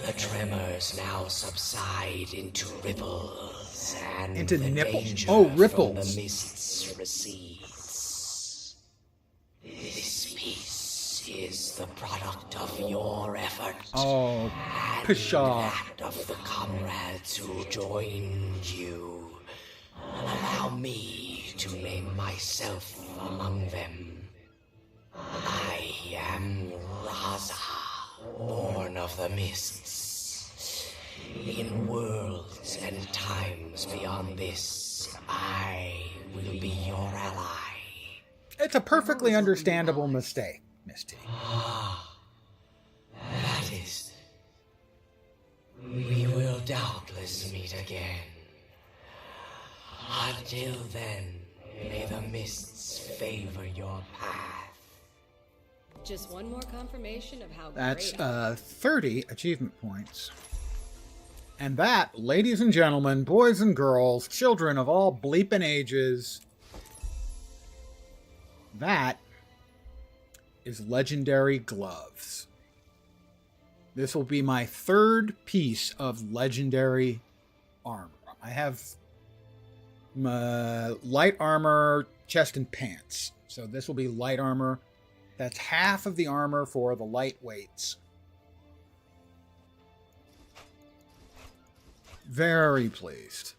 Speaker 14: The tremors now subside into ripples, and
Speaker 1: Into
Speaker 14: the
Speaker 1: nipples?
Speaker 14: danger
Speaker 1: Oh,
Speaker 14: from
Speaker 1: ripples.
Speaker 14: the mists recedes. This piece is the product of your effort.
Speaker 1: Oh, pshaw.
Speaker 14: That of the comrades who joined you. Allow me to name myself among them. I am Raza, born of the mists. In worlds and times beyond this, I will be your ally.
Speaker 1: It's a perfectly understandable mistake, Miss T.
Speaker 14: That is... We will doubtless meet again. Until then, may the mists favor your path.
Speaker 2: Just one more confirmation of how
Speaker 1: That's
Speaker 2: great
Speaker 1: 30 achievement points. And that, ladies and gentlemen, boys and girls, children of all bleeping ages, that is legendary gloves. This will be my third piece of legendary armor. I have light armor, chest, and pants. So this will be light armor. That's half of the armor for the lightweights. Very pleased.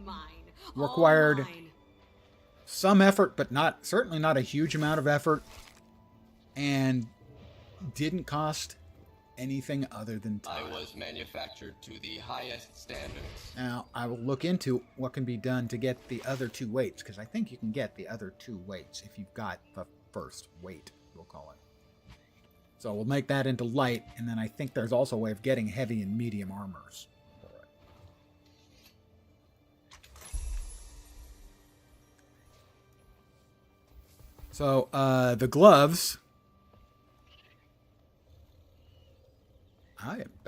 Speaker 2: mine.
Speaker 1: Required
Speaker 2: All mine.
Speaker 1: some effort, but certainly not a huge amount of effort. And didn't cost anything other than time.
Speaker 10: I was manufactured to the highest standards.
Speaker 1: Now, I will look into what can be done to get the other two weights, because I think you can get the other two weights if you've got the first weight, we'll call it. So we'll make that into light, and then I think there's also a way of getting heavy and medium armors. So, the gloves...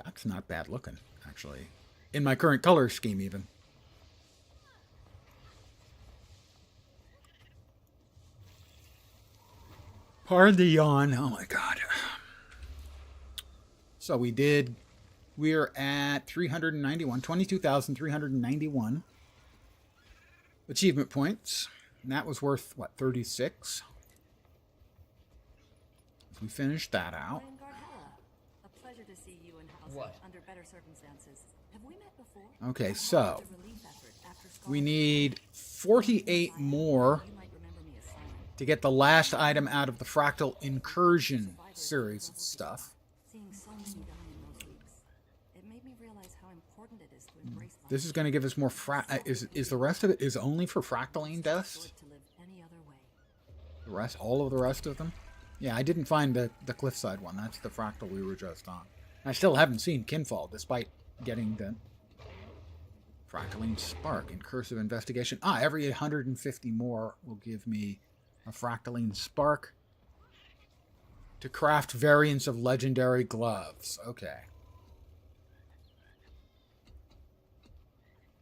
Speaker 1: that's not bad looking, actually. In my current color scheme, even. Pardon the yawn. Oh my god. So we're at 391, 22,391 achievement points. And that was worth, what, 36? So we finished that out.
Speaker 8: A pleasure to see you in house
Speaker 12: What?
Speaker 8: under better circumstances. Have we met before?
Speaker 1: Okay, so we need 48 more to get the last item out of the Fractal Incursion series of stuff.
Speaker 8: Seeing so many die in those weeks, it made me realize how important it is to embrace life.
Speaker 1: This is going to give us more is the rest of it is only for fractaline dust?
Speaker 8: To live any other way.
Speaker 1: The rest, all of the rest of them? Yeah, I didn't find the cliffside one. That's the fractal we were just on. I still haven't seen Kinfall, despite getting the Fractaline Spark in Cursive Investigation. Every 150 more will give me a Fractaline Spark to craft variants of legendary gloves. Okay.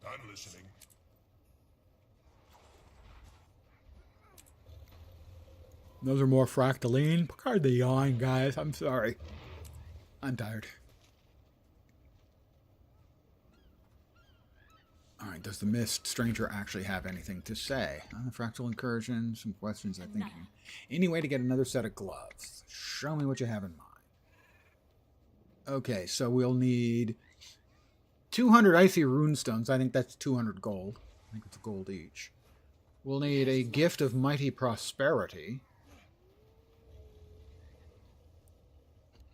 Speaker 11: I'm listening.
Speaker 1: Those are more Fractaline. Picard the yawn, guys. I'm sorry. I'm tired. Alright, does the Mist Stranger actually have anything to say? Fractal Incursion, some questions I think. Any way to get another set of gloves? Show me what you have in mind. Okay, so we'll need 200 Icy Runestones. I think that's 200 gold. I think it's a gold each. We'll need a Gift of Mighty Prosperity.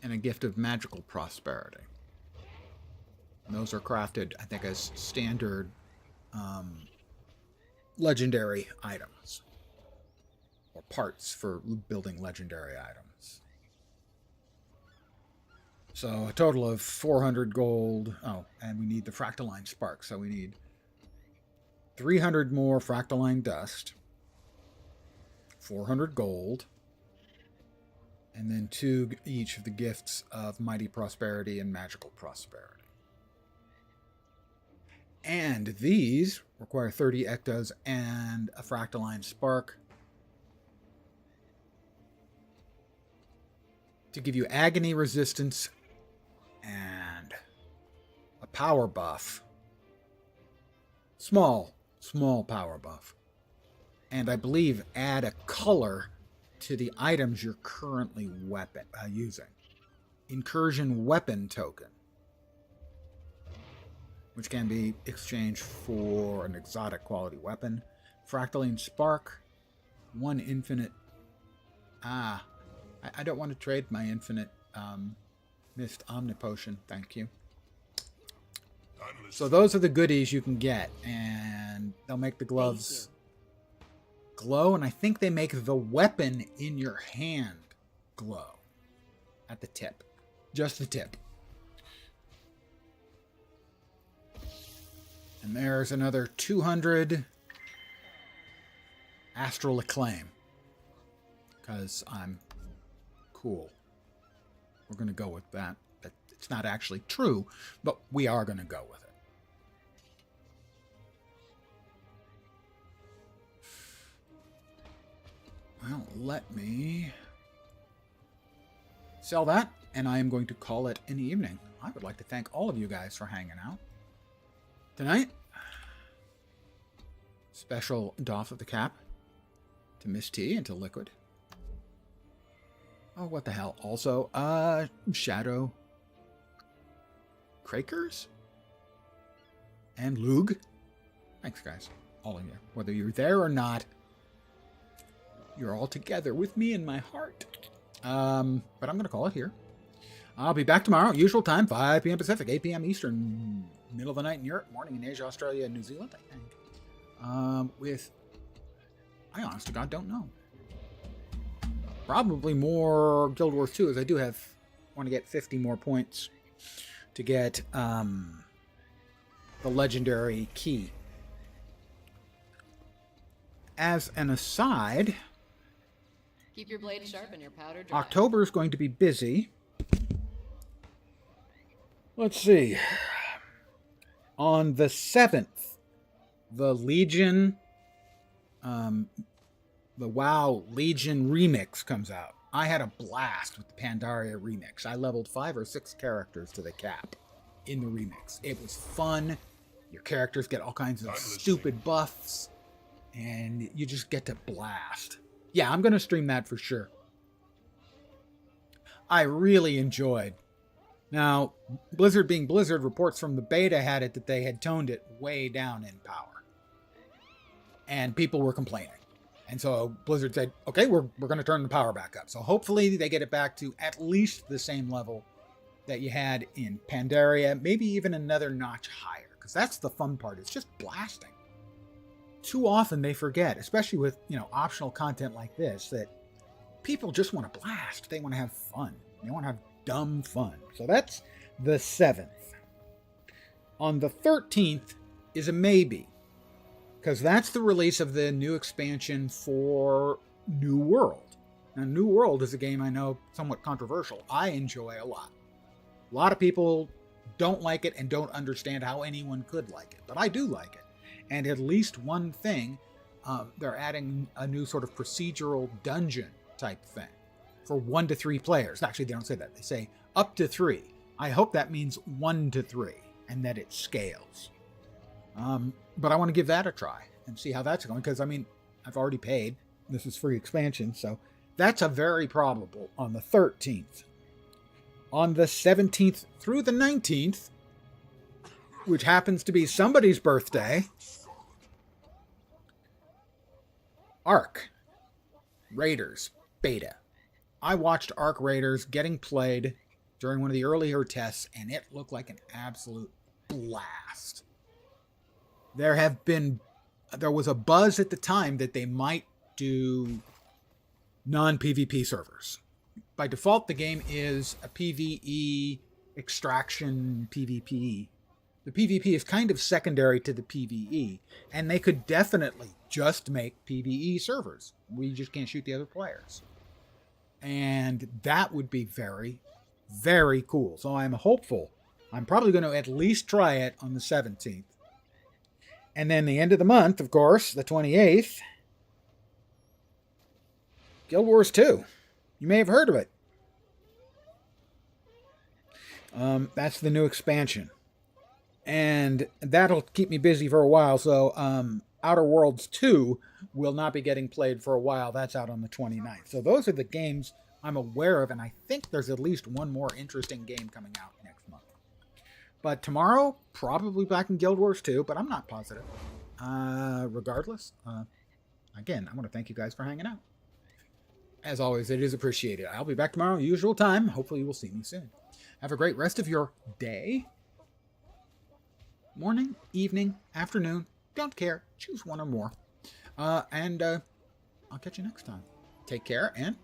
Speaker 1: And a Gift of Magical Prosperity. And those are crafted, I think, as standard legendary items. Or parts for building legendary items. So a total of 400 gold. Oh, and we need the Fractaline Spark. So we need 300 more Fractaline Dust. 400 gold. And then 2 each of the gifts of Mighty Prosperity and Magical Prosperity. And these require 30 Ectos and a Fractaline Spark. to give you agony resistance and a power buff. Small power buff. And I believe add a color to the items you're currently using. Incursion weapon token, which can be exchanged for an exotic quality weapon. Fractaline spark, one infinite. I don't want to trade my infinite mist omnipotion. Thank you. So those are the goodies you can get, and they'll make the gloves glow, and I think they make the weapon in your hand glow at the tip. Just the tip. And there's another 200 astral acclaim. Because I'm cool. We're going to go with that. It's not actually true, but we are going to go with it. Well, let me sell that, and I am going to call it an evening. I would like to thank all of you guys for hanging out tonight. Special doff of the cap to Miss T and to Liquid. Oh, what the hell. Also, Shadow Crakers and Lug. Thanks, guys. All of you. Whether you're there or not, you're all together with me in my heart. But I'm going to call it here. I'll be back tomorrow, usual time, 5 p.m. Pacific, 8 p.m. Eastern, middle of the night in Europe, morning in Asia, Australia, and New Zealand, I think. I honest to God don't know. Probably more Guild Wars 2, as I do want to get 50 more points to get the legendary key. As an aside,
Speaker 2: Keep your blade sharp and your powder dry.
Speaker 1: October is going to be busy. Let's see. On the 7th, the Legion, the WoW Legion remix comes out. I had a blast with the Pandaria remix. I leveled 5 or 6 characters to the cap in the remix. It was fun. Your characters get all kinds of stupid buffs, and you just get to blast. Yeah, I'm going to stream that for sure. I really enjoyed. Now, Blizzard being Blizzard, reports from the beta had it that they had toned it way down in power. And people were complaining. And so Blizzard said, okay, we're going to turn the power back up. So hopefully they get it back to at least the same level that you had in Pandaria, maybe even another notch higher. Because that's the fun part. It's just blasting. Too often they forget, especially with, optional content like this, that people just want to blast. They want to have fun. They want to have dumb fun. So that's the 7th. On the 13th is a maybe, because that's the release of the new expansion for New World. Now, New World is a game I know somewhat controversial. I enjoy a lot. A lot of people don't like it and don't understand how anyone could like it, but I do like it. And at least one thing, they're adding a new sort of procedural dungeon type thing for 1 to 3 players. Actually, they don't say that. They say up to 3. I hope that means 1 to 3 and that it scales. But I want to give that a try and see how that's going, because, I've already paid. This is free expansion, so that's a very probable on the 13th. On the 17th through the 19th, which happens to be somebody's birthday, Ark Raiders beta. I watched Ark Raiders getting played during one of the earlier tests, and it looked like an absolute blast. There was a buzz at the time that they might do non-PvP servers. By default, the game is a PvE extraction PvP. The PvP is kind of secondary to the PvE, and they could definitely just make PvE servers. We just can't shoot the other players. And that would be very, very cool. So I'm hopeful. I'm probably going to at least try it on the 17th. And then the end of the month, of course, the 28th, Guild Wars 2. You may have heard of it. That's the new expansion. And that'll keep me busy for a while. So Outer Worlds 2 will not be getting played for a while. That's out on the 29th. So those are the games I'm aware of, and I think there's at least one more interesting game coming out next month. But tomorrow, probably back in Guild Wars 2, but I'm not positive. Regardless, again, I want to thank you guys for hanging out. As always, it is appreciated. I'll be back tomorrow, usual time. Hopefully you will see me soon. Have a great rest of your day. Morning, evening, afternoon. Don't care. Choose one or more. And I'll catch you next time. Take care and